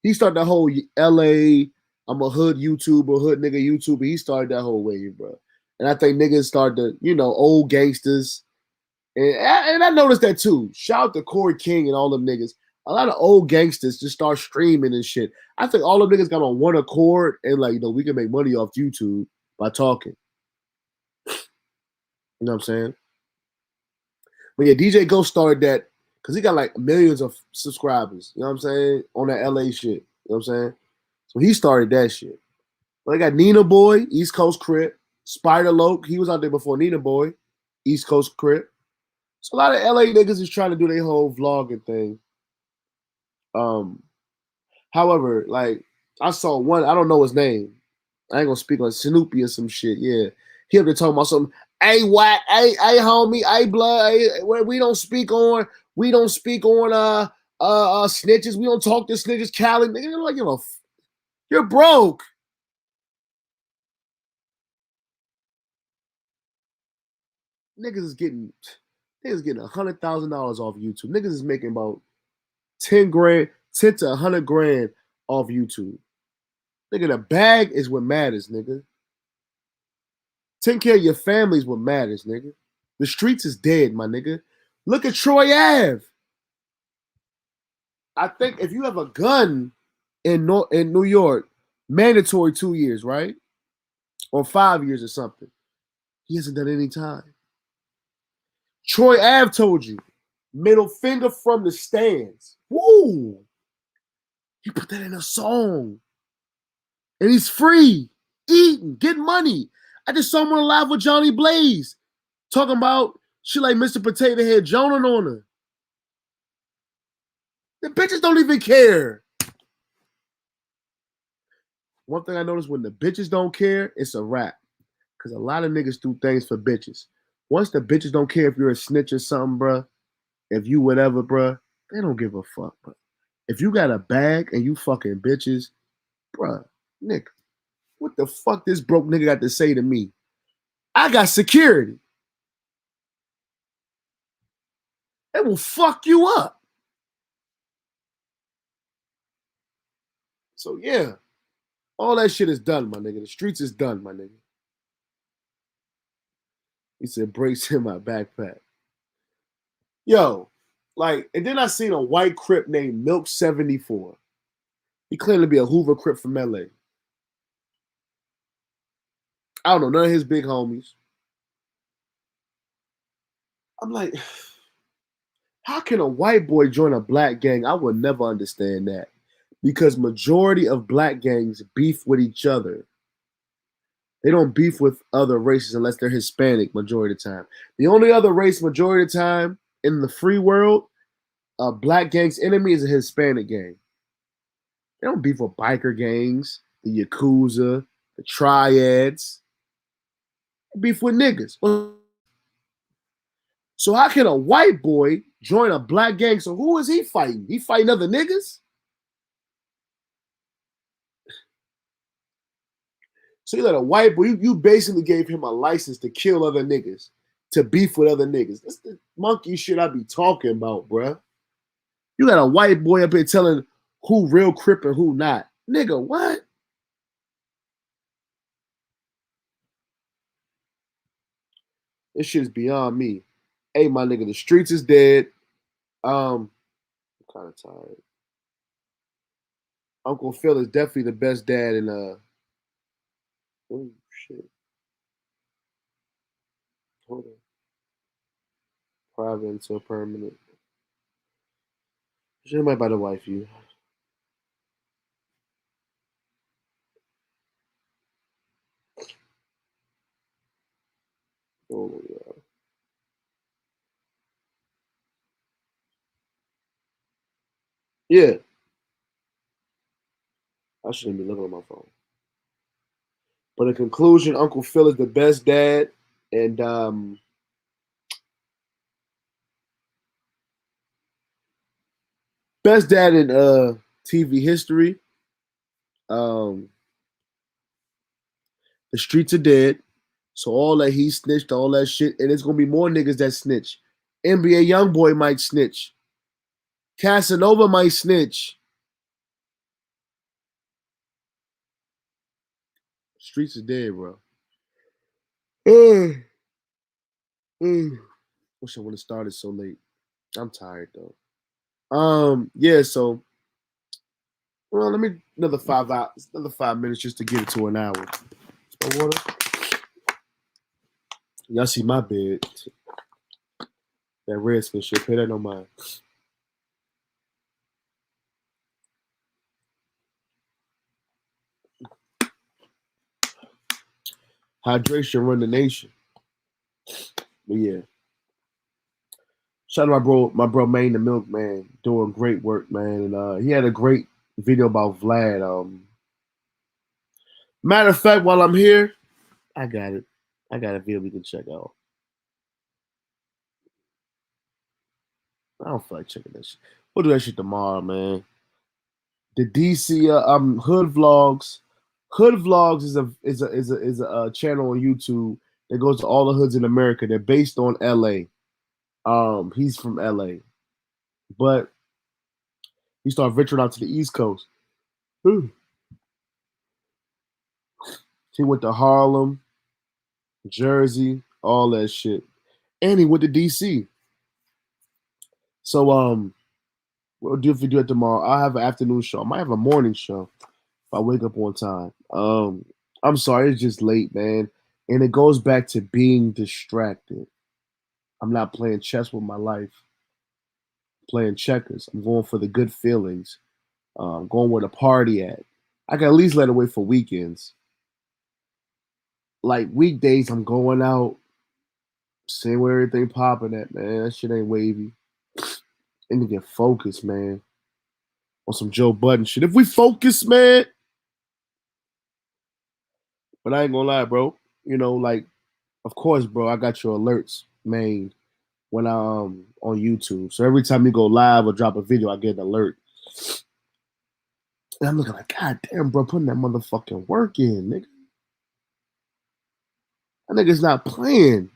He started that whole LA, I'm a hood YouTuber, hood nigga YouTuber. He started that whole wave, bro. And I think niggas started to, old gangsters. And I noticed that too. Shout out to Corey King and all them niggas. A lot of old gangsters just start streaming and shit. I think all them niggas got on one accord and like, we can make money off YouTube by talking. You know what I'm saying? But yeah, DJ Ghost started that because he got like millions of subscribers. You know what I'm saying? On that LA shit. You know what I'm saying? So he started that shit. But I got Nina Boy, East Coast Crip. Spider Loke, he was out there before Nina Boy, East Coast Crip. So a lot of LA niggas is trying to do their whole vlogging thing. However, like I saw one, I don't know his name. I ain't gonna speak on Snoopy or some shit. Yeah. He up there talking about something. Hey, what? Hey, homie. Hey, blood. Hey, we don't speak on. Snitches. We don't talk to snitches. Cali, nigga, you're like you're broke. Niggas is getting $100,000 off YouTube. Niggas is making about 10 to 100 grand off YouTube. Nigga, the bag is what matters, nigga. Taking care of your family is what matters, nigga. The streets is dead, my nigga. Look at Troy Ave. I think if you have a gun in New York, mandatory 2 years, right? Or 5 years or something. He hasn't done any time. Troy Ave told you, middle finger from the stands. Woo! He put that in a song. And he's free, eating, getting money. I just saw him on live with Johnny Blaze, talking about she like Mr. Potato Head joning on her. The bitches don't even care. One thing I noticed, when the bitches don't care, it's a wrap. Because a lot of niggas do things for bitches. Once the bitches don't care if you're a snitch or something, bruh, if you whatever, bruh, they don't give a fuck, bruh. If you got a bag and you fucking bitches, bruh, nigga, what the fuck this broke nigga got to say to me? I got security. It will fuck you up. So yeah, all that shit is done, my nigga. The streets is done, my nigga. He said, "Brace in my backpack." Yo, like, and then I seen a white Crip named Milk 74. He claimed to be a Hoover Crip from LA. I don't know, none of his big homies. I'm like, how can a white boy join a black gang? I would never understand that. Because majority of black gangs beef with each other. They don't beef with other races unless they're Hispanic majority of the time. The only other race majority of the time in the free world, a black gang's enemy is a Hispanic gang. They don't beef with biker gangs, the Yakuza, the Triads. They beef with niggas. So how can a white boy join a black gang? So who is he fighting? He fighting other niggas? So you let a white boy, you basically gave him a license to kill other niggas, to beef with other niggas. That's the monkey shit I be talking about, bruh. You got a white boy up here telling who real Crip and who not. Nigga, what? This shit's beyond me. Hey, my nigga, the streets is dead. I'm kind of tired. Uncle Phil is definitely the best dad in oh shit. Hold on. Private until permanent. She might buy the wife you. Oh yeah. Yeah. I shouldn't be looking at my phone. But in conclusion, Uncle Phil is the best dad, and best dad in TV history. The streets are dead. So all that he snitched, all that shit, and it's gonna be more niggas that snitch. NBA YoungBoy might snitch. Casanova might snitch. Streets is dead, bro. Wish I would have started so late. I'm tired though. Yeah, so well, let me another 5 hours, another 5 minutes just to get it to an hour. Some water. Y'all see my bed. That Redskins shit. Pay that no mind. Hydration run the nation. But yeah. Shout out to my bro Maine the Milkman, doing great work, man. And he had a great video about Vlad. Matter of fact, while I'm here, I got it. I got a video we can check out. I don't feel like checking that shit. We'll do that shit tomorrow, man. The DC Hood Vlogs. Hood Vlogs is a channel on YouTube that goes to all the hoods in America. They're based on LA. He's from LA, but he started venturing out to the East Coast. He went to Harlem, Jersey, all that shit, and he went to DC. So we'll do if we do it tomorrow. I'll have an afternoon show. I might have a morning show if I wake up on time. I'm sorry, it's just late, man, and it goes back to being distracted. I'm not playing chess with my life. I'm playing checkers. I'm going for the good feelings. Going where the party at. I can at least let it wait for weekends. Like weekdays, I'm going out, seeing where everything popping at, man. That shit ain't wavy. And to get focused, man. On some Joe Budden shit. If we focus, man. But I ain't gonna lie, bro. You know, like, of course, bro, I got your alerts made when I'm on YouTube. So every time you go live or drop a video, I get an alert. And I'm looking like, God damn, bro, putting that motherfucking work in, nigga. That nigga's not playing.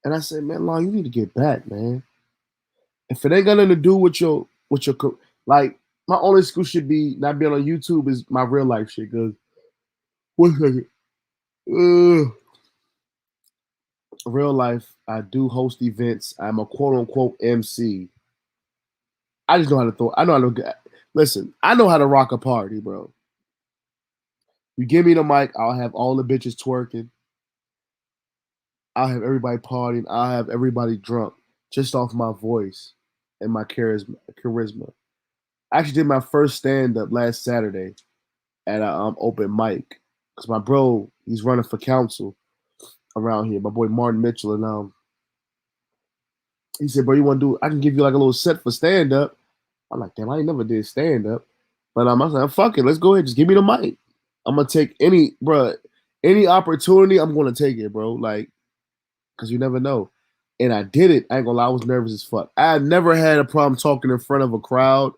And I said, man, Lon, you need to get back, man. If it ain't got nothing to do with your like, my only excuse should be not being on YouTube is my real life shit. Cause 1 second. Real life, I do host events. I'm a quote unquote MC. I just know how to throw. I know how to listen. I know how to rock a party, bro. You give me the mic, I'll have all the bitches twerking. I'll have everybody partying. I'll have everybody drunk just off my voice and my charisma. I actually did my first stand up last Saturday at a open mic because my bro, he's running for council around here. My boy Martin Mitchell, and he said, "Bro, you want to do? I can give you like a little set for stand up." I'm like, "Damn, I ain't never did stand up," but I was like, "Fuck it, let's go ahead, just give me the mic. I'm gonna take any opportunity. I'm gonna take it, bro. Like, because you never know." And I did it. I ain't gonna lie, I was nervous as fuck. I never had a problem talking in front of a crowd,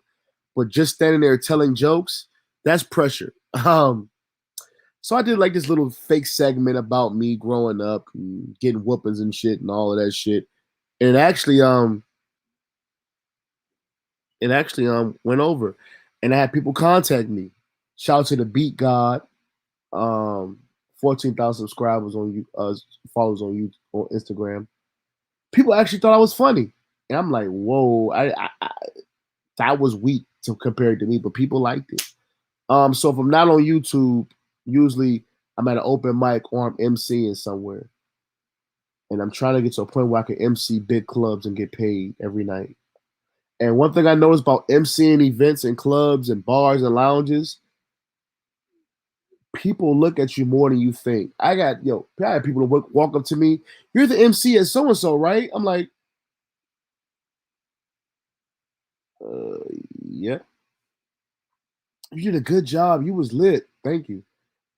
but just standing there telling jokes, that's pressure. So I did like this little fake segment about me growing up and getting whoopings and shit and all of that shit. And it actually went over. And I had people contact me. Shout out to the Beat God. 14,000 subscribers on followers on Instagram. People actually thought I was funny. And I'm like, whoa, I that was weak compared to me, but people liked it. So if I'm not on YouTube, usually I'm at an open mic or I'm MCing somewhere. And I'm trying to get to a point where I can MC big clubs and get paid every night. And one thing I noticed about MCing events and clubs and bars and lounges, people look at you more than you think. I had people to walk up to me. You're the MC at so and so, right? I'm like, yeah. You did a good job. You was lit. Thank you,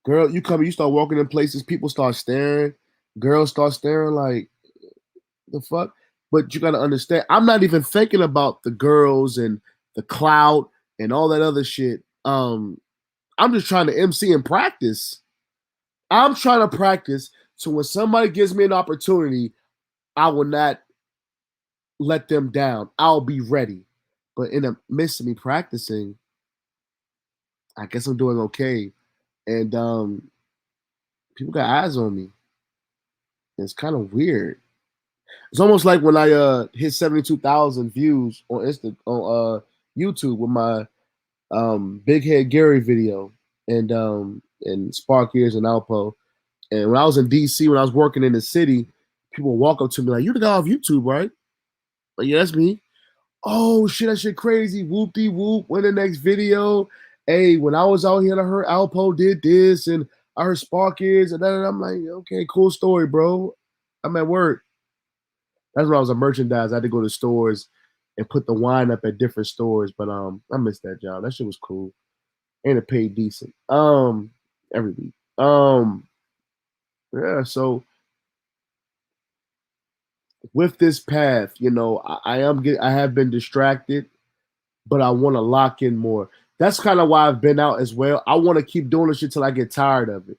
girl. You start walking in places. People start staring. Girls start staring. Like, the fuck. But you got to understand, I'm not even thinking about the girls and the clout and all that other shit. I'm just trying to MC and practice. I'm trying to practice so when somebody gives me an opportunity, I will not let them down. I'll be ready. But in the midst of me practicing, I guess I'm doing okay. And people got eyes on me. It's kind of weird. It's almost like when I hit 72,000 views on YouTube with my Big Head Gary video and Spark Ears and Alpo. And when I was in DC, when I was working in the city, people would walk up to me like, "You the guy off YouTube, right?" Like, "Yeah, that's me." "Oh shit, that shit crazy. Whoop de whoop. When the next video? Hey, when I was out here, I heard Alpo did this, and I heard Spark Ears, and then I'm like, okay, cool story, bro. I'm at work. That's when I was a merchandise. I had to go to stores and put the wine up at different stores. But I missed that job. That shit was cool. And it paid decent. Every week. Yeah, so with this path, I have been distracted, but I want to lock in more. That's kind of why I've been out as well. I want to keep doing this shit till I get tired of it.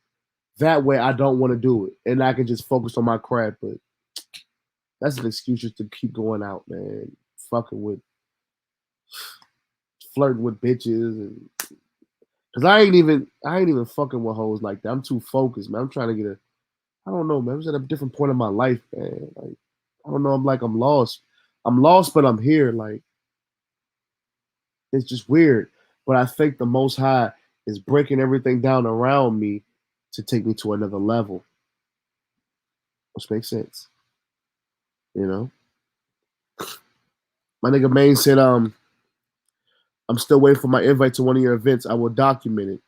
That way, I don't want to do it, and I can just focus on my craft. But that's an excuse just to keep going out, man. Fucking with, flirting with bitches, and because I ain't even fucking with hoes like that. I'm too focused, man. I'm trying to get a, I don't know, man. I'm just at a different point in my life, man. Like, I don't know. I'm lost. I'm lost, but I'm here. Like, it's just weird. But I think the Most High is breaking everything down around me to take me to another level, which makes sense. You know, my nigga Maine said, I'm still waiting for my invite to one of your events. I will document it.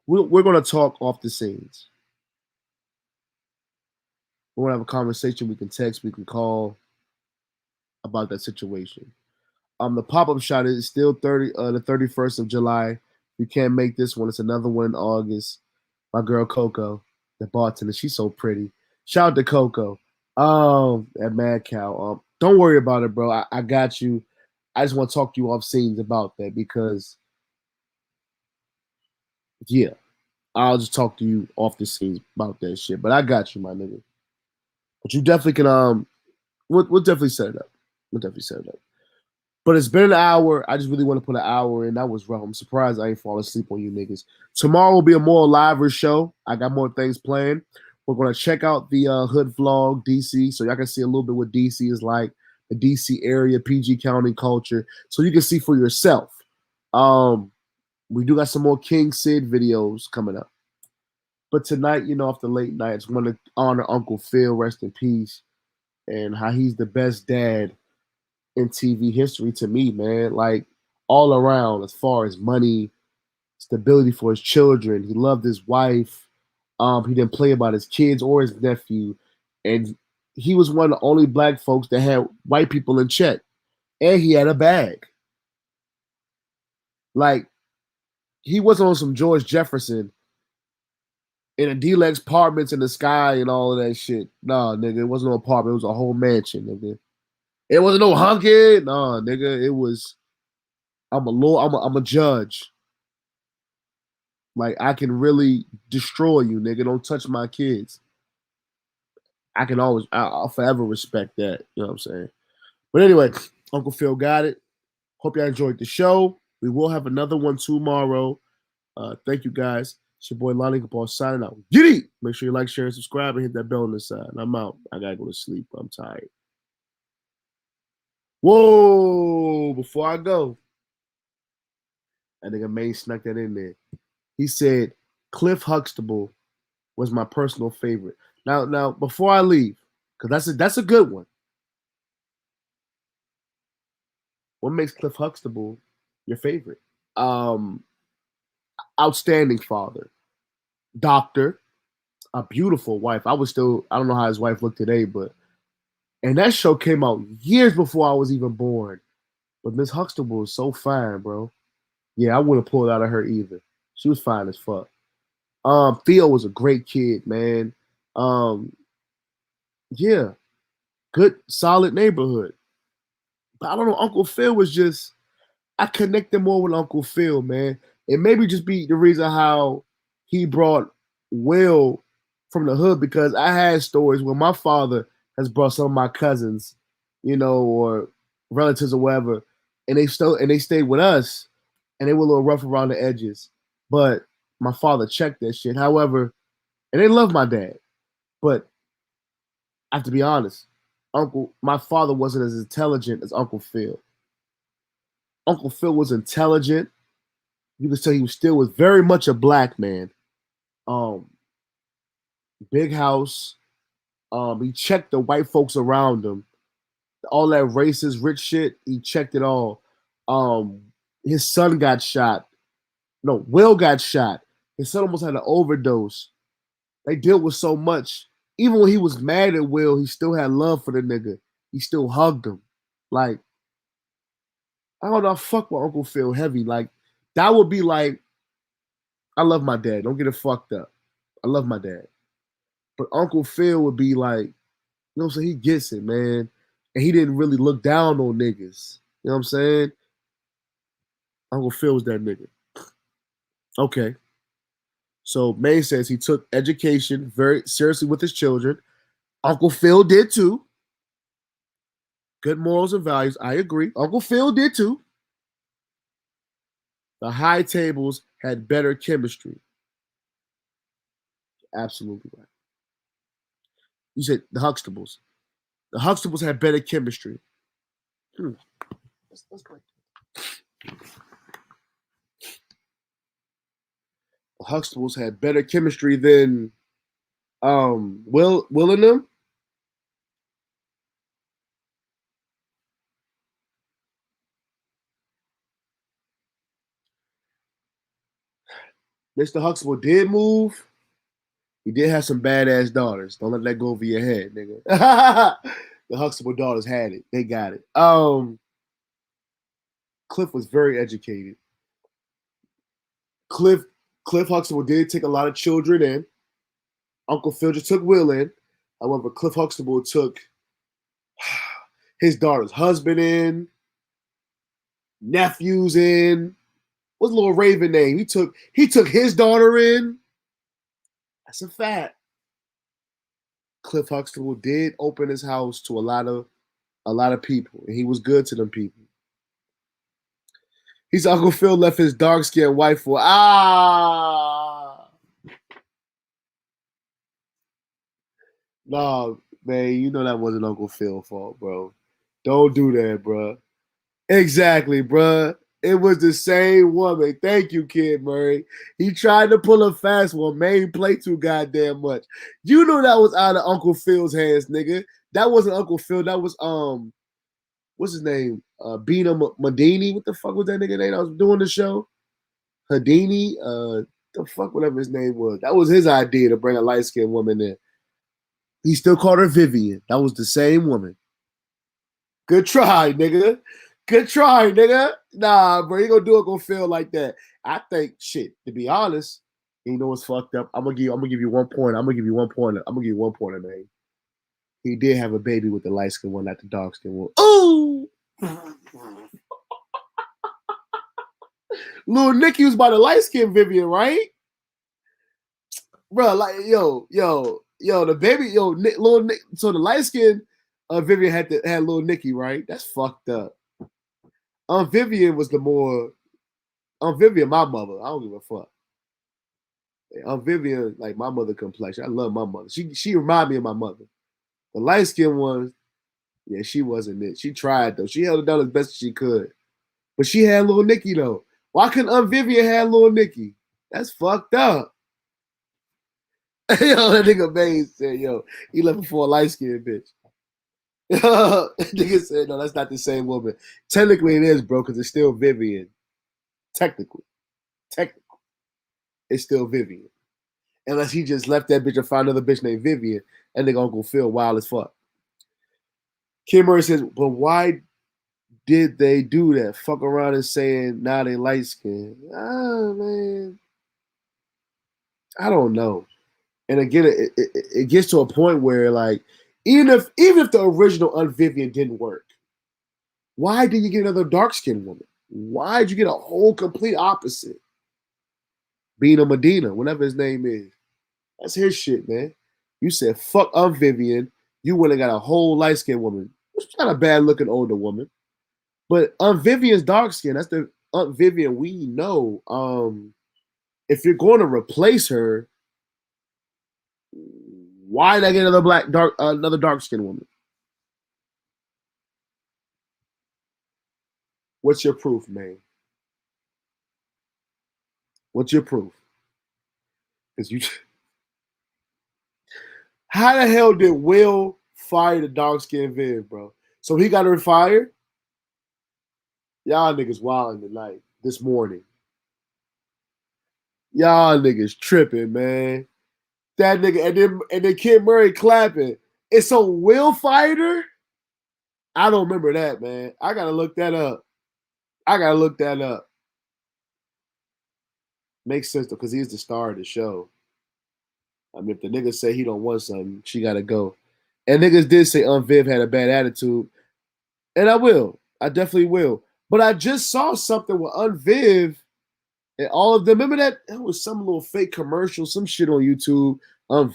We're gonna talk off the scenes. We're gonna have a conversation. We can text. We can call about that situation. The pop-up shot is still the 31st of July. You can't make this one. It's another one in August. My girl Coco, the bartender, she's so pretty. Shout out to Coco. At Mad Cow. Don't worry about it, bro. I got you. I just want to talk to you off scenes about that because, yeah, I'll just talk to you off the scenes about that shit. But I got you, my nigga. But you definitely can. We'll definitely set it up. We'll definitely set it up. But it's been an hour. I just really want to put an hour in. That was rough. I'm surprised I ain't fall asleep on you niggas. Tomorrow will be a more liver show. I got more things planned. We're going to check out the hood vlog, DC, so y'all can see a little bit what DC is like, the DC area, PG County culture, so you can see for yourself. We do got some more King Sid videos coming up. But tonight, after late nights, want to honor Uncle Phil, rest in peace, and how he's the best dad in TV history to me, man. Like all around, as far as money, stability for his children. He loved his wife. He didn't play about his kids or his nephew. And he was one of the only black folks that had white people in check. And he had a bag. Like, he wasn't on some George Jefferson in a deluxe apartments in the sky and all of that shit. Nah, nigga, it wasn't no apartment. It was a whole mansion, nigga. It wasn't no hunky. Nah, nigga, it was, I'm a law. I'm a judge. Like, I can really destroy you, nigga. Don't touch my kids. I'll forever respect that. You know what I'm saying? But anyway, Uncle Phil got it. Hope y'all enjoyed the show. We will have another one tomorrow. Thank you guys. It's your boy LonnyKabal signing out. Giddy! Make sure you like, share, and subscribe, and hit that bell on the side. I'm out. I gotta go to sleep. I'm tired. Whoa! Before I go, I think I may snuck that in there. He said Cliff Huxtable was my personal favorite. Now, before I leave, because that's a good one. What makes Cliff Huxtable your favorite? Outstanding father, doctor, a beautiful wife. I don't know how his wife looked today, and that show came out years before I was even born. But Miss Huxtable is so fine, bro. Yeah, I wouldn't pull it out of her either. She was fine as fuck. Theo was a great kid, man. Yeah, good, solid neighborhood. But I don't know, Uncle Phil was just, I connected more with Uncle Phil, man. It maybe just be the reason how he brought Will from the hood, because I had stories where my father has brought some of my cousins, or relatives or whatever, and they stayed with us, and they were a little rough around the edges. But my father checked that shit. However, and they love my dad, but I have to be honest, my father wasn't as intelligent as Uncle Phil. Uncle Phil was intelligent. You could tell he was very much a black man. Um, Big house. He checked the white folks around him. All that racist, rich shit, he checked it all. His son got shot. No, Will got shot. His son almost had an overdose. They dealt with so much. Even when he was mad at Will, he still had love for the nigga. He still hugged him. Like, I don't know, I fuck with Uncle Phil heavy. Like, That would be like, I love my dad. Don't get it fucked up. I love my dad. But Uncle Phil would be like, you know what I'm saying? He gets it, man. And he didn't really look down on niggas. You know what I'm saying? Uncle Phil was that nigga. Okay. So May says he took education very seriously with his children. Uncle Phil did too. Good morals and values. I agree. Uncle Phil did too. The high tables had better chemistry. Absolutely right. You said the Huxtables. The Huxtables had better chemistry. Let's break. The Huxtables had better chemistry than Will and them. Mr. Huxtable did move. He did have some badass daughters. Don't let that go over your head, nigga. The Huxtable daughters had it. They got it. Cliff was very educated. Cliff Huxtable did take a lot of children in. Uncle Phil just took Will in. However, Cliff Huxtable took his daughter's husband in, nephews in. What's little Raven name? He took his daughter in. That's a fact. Cliff Huxtable did open his house to a lot of people, and he was good to them people. He's Uncle Phil left his dark-skinned wife for Nah, man, you know that wasn't Uncle Phil's fault, bro. Don't do that, bro. Exactly, bro. It was the same woman. Thank you, Kid Murray. He tried to pull a fast one, man. He played too goddamn much. You know that was out of Uncle Phil's hands, nigga. That wasn't Uncle Phil. That was what's his name? Bina Medini. What the fuck was that nigga name? I was doing the show. Houdini. The fuck, whatever his name was. That was his idea to bring a light skinned woman in. He still called her Vivian. That was the same woman. Good try, nigga. Good try, nigga. Nah, bro, you gonna do Uncle Phil like that? I think shit. To be honest, you know what's fucked up? I'm gonna give you 1 point. I'm gonna give you 1 point. I'm gonna give you 1 point, man. He did have a baby with the light skin one, not the dark skin one. Ooh. Little Nicky was by the light skin Vivian, right? Bro, like yo, the baby, little Nick. So the light skin Vivian had little Nicky, right? That's fucked up. Vivian was the more. Vivian, my mother. I don't give a fuck. Vivian, like my mother complexion. I love my mother. She reminded me of my mother. The light skin one, yeah, she wasn't it. She tried though. She held it down as best as she could. But she had little Nicky though. Why couldn't Vivian have little Nicky? That's fucked up. Yo, that nigga Maze said, yo, he left before a light skinned bitch. Nigga said, no, that's not the same woman. Technically it is, bro, because it's still Vivian. Technically. It's still Vivian. Unless he just left that bitch and found another bitch named Vivian, and nigga Uncle Phil wild as fuck. Kim Murray says, but why did they do that? Fuck around and saying now they light skinned. Oh, man. I don't know. And again, it gets to a point where, like, even if the original Vivian didn't work, why did you get another dark-skinned woman? Why did you get a whole complete opposite? Bina Medina, whatever his name is. That's his shit, man. You said, fuck Vivian. You went and got a whole light-skinned woman. Which is not a bad-looking older woman. But Vivian's dark-skinned. That's the Vivian we know. If you're going to replace her, why did I get another dark-skinned woman? What's your proof, man? What's your proof? Because you, how the hell did Will fire the dark-skinned Viv, bro? So he got her fired? Y'all niggas wilding tonight, this morning. Y'all niggas tripping, man. That nigga, and then Kid Murray clapping. And so Will fired her? I don't remember that, man. I gotta look that up. Makes sense though, because he's the star of the show. I mean, if the nigga say he don't want something, she gotta go. And niggas did say Viv had a bad attitude, and I will. I definitely will. But I just saw something with Viv and all of them. Remember that? It was some little fake commercial, some shit on YouTube.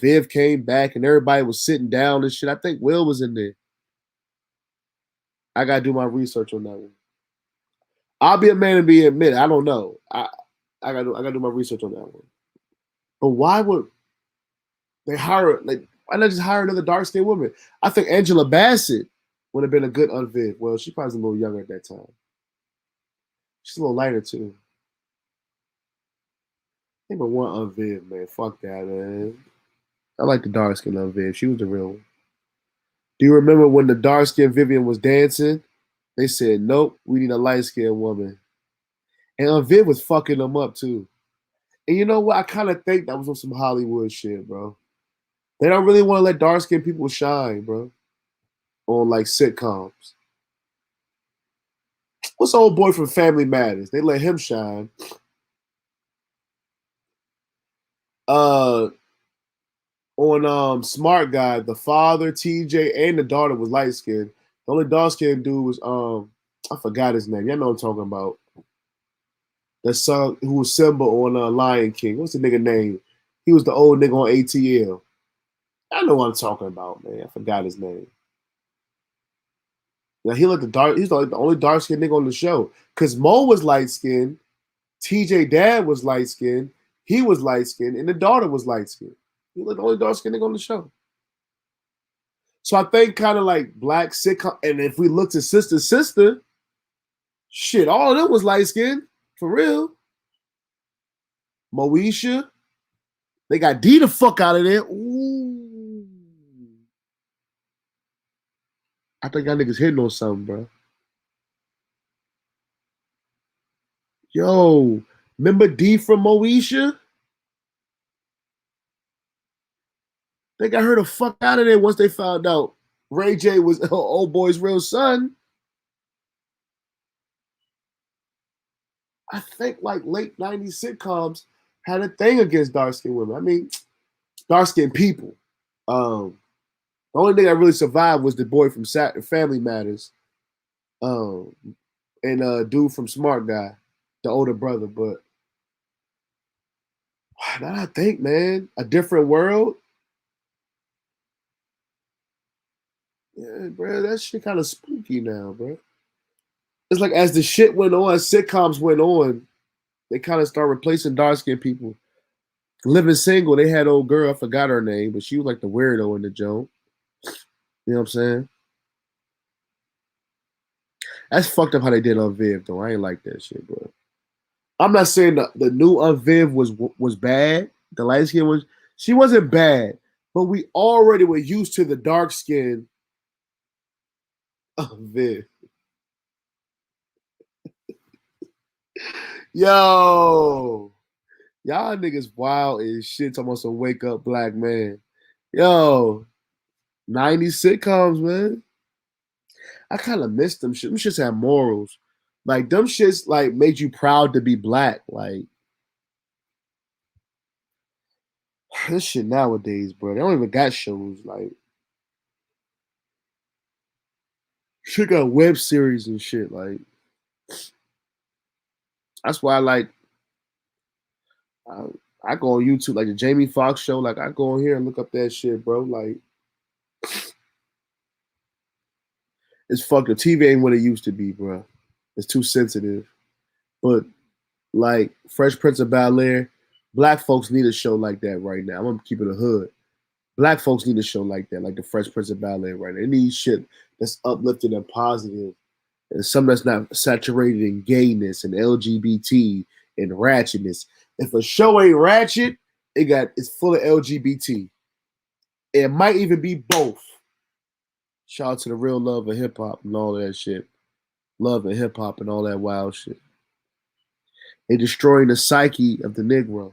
Viv came back and everybody was sitting down and shit. I think Will was in there. I gotta do my research on that one. I'll be a man and be admitted. I don't know. I gotta do my research on that one. But why would they hire why not just hire another dark skinned woman? I think Angela Bassett would have been a good Viv. Well, she probably was a little younger at that time. She's a little lighter too. I think but one Viv, man. Fuck that, man. I like the dark skinned Viv. She was the real one. Do you remember when the dark skinned Vivian was dancing? They said, nope, we need a light skinned woman. And Viv was fucking them up too. And you know what? I kind of think that was on some Hollywood shit, bro. They don't really want to let dark skinned people shine, bro. On like sitcoms. What's the old boy from Family Matters? They let him shine. On Smart Guy, the father, TJ, and the daughter was light skinned. The only dark skinned dude was I forgot his name. Y'all know what I'm talking about. That son who was Simba on Lion King. What's the nigga name? He was the old nigga on ATL. I know what I'm talking about, man. I forgot his name. Now he looked the dark. He's like the only dark skinned nigga on the show. Cause Mo was light skinned, TJ dad was light skinned, he was light skinned, and the daughter was light skinned. He looked the only dark skinned nigga on the show. So I think kind of like black sitcom. And if we looked at Sister, shit, all of them was light skinned for real. Moesha, they got D the fuck out of there. Ooh. I think y'all niggas hitting on something, bro. Yo, remember D from Moesha? They got her the fuck out of there once they found out Ray J was her old boy's real son. I think like late 90s sitcoms had a thing against dark-skinned women. I mean, dark-skinned people. The only thing that really survived was the boy from Family Matters. And dude from Smart Guy, the older brother. But now I think, man, a different world. Yeah, bro, that shit kind of spooky now, bro. It's like as the shit went on, as sitcoms went on, they kind of start replacing dark skinned people. Living Single, they had old girl, I forgot her name, but she was like the weirdo in the joke. You know what I'm saying? That's fucked up how they did on Viv, though. I ain't like that shit, bro. I'm not saying the new Viv was bad. The light skin was, she wasn't bad, but we already were used to the dark skin of Viv. Yo, y'all niggas wild as shit. Talking about some wake up black man. Yo, 90s sitcoms, man. I kind of miss them shit. Them shits have morals. Like them shits like made you proud to be black. Like this shit nowadays, bro. They don't even got shows. Like shit got web series and shit. Like that's why I go on YouTube, like the Jamie Foxx show. Like I go on here and look up that shit, bro. Like it's fucked up. TV ain't what it used to be, bro. It's too sensitive. But like Fresh Prince of Bel-Air, black folks need a show like that right now. I'm gonna keep it a hood. Black folks need a show like that, like the Fresh Prince of Bel-Air right now. They need shit that's uplifting and positive, and something that's not saturated in gayness and LGBT and ratchetness. If a show ain't ratchet, it's full of LGBT. It might even be both. Shout out to the real love of hip hop and all that shit. Love and hip hop and all that wild shit. They're destroying the psyche of the Negro.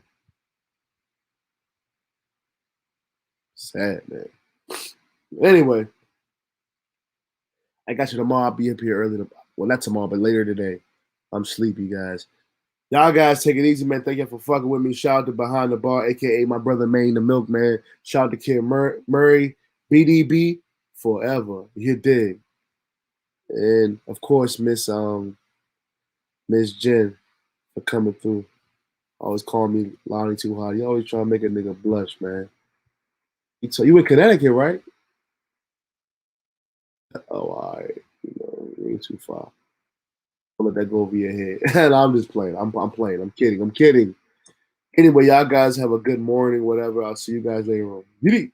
Sad, man. Anyway, I got you tomorrow. I'll be up here early. Well, not tomorrow, but later today. I'm sleepy, guys. Y'all guys take it easy, man. Thank you for fucking with me. Shout out to Behind the Bar, aka my brother Maine the Milkman. Shout out to Kid Murray, BDB, forever. You dig? And of course, Miss Jen for coming through. Always call me Lonnie too hot. You always trying to make a nigga blush, man. You in Connecticut, right? Oh, all right. You know, you ain't too far. Don't let that go over your head. And I'm just playing. I'm playing. I'm kidding. Anyway, y'all guys have a good morning, whatever. I'll see you guys later on. Yeet.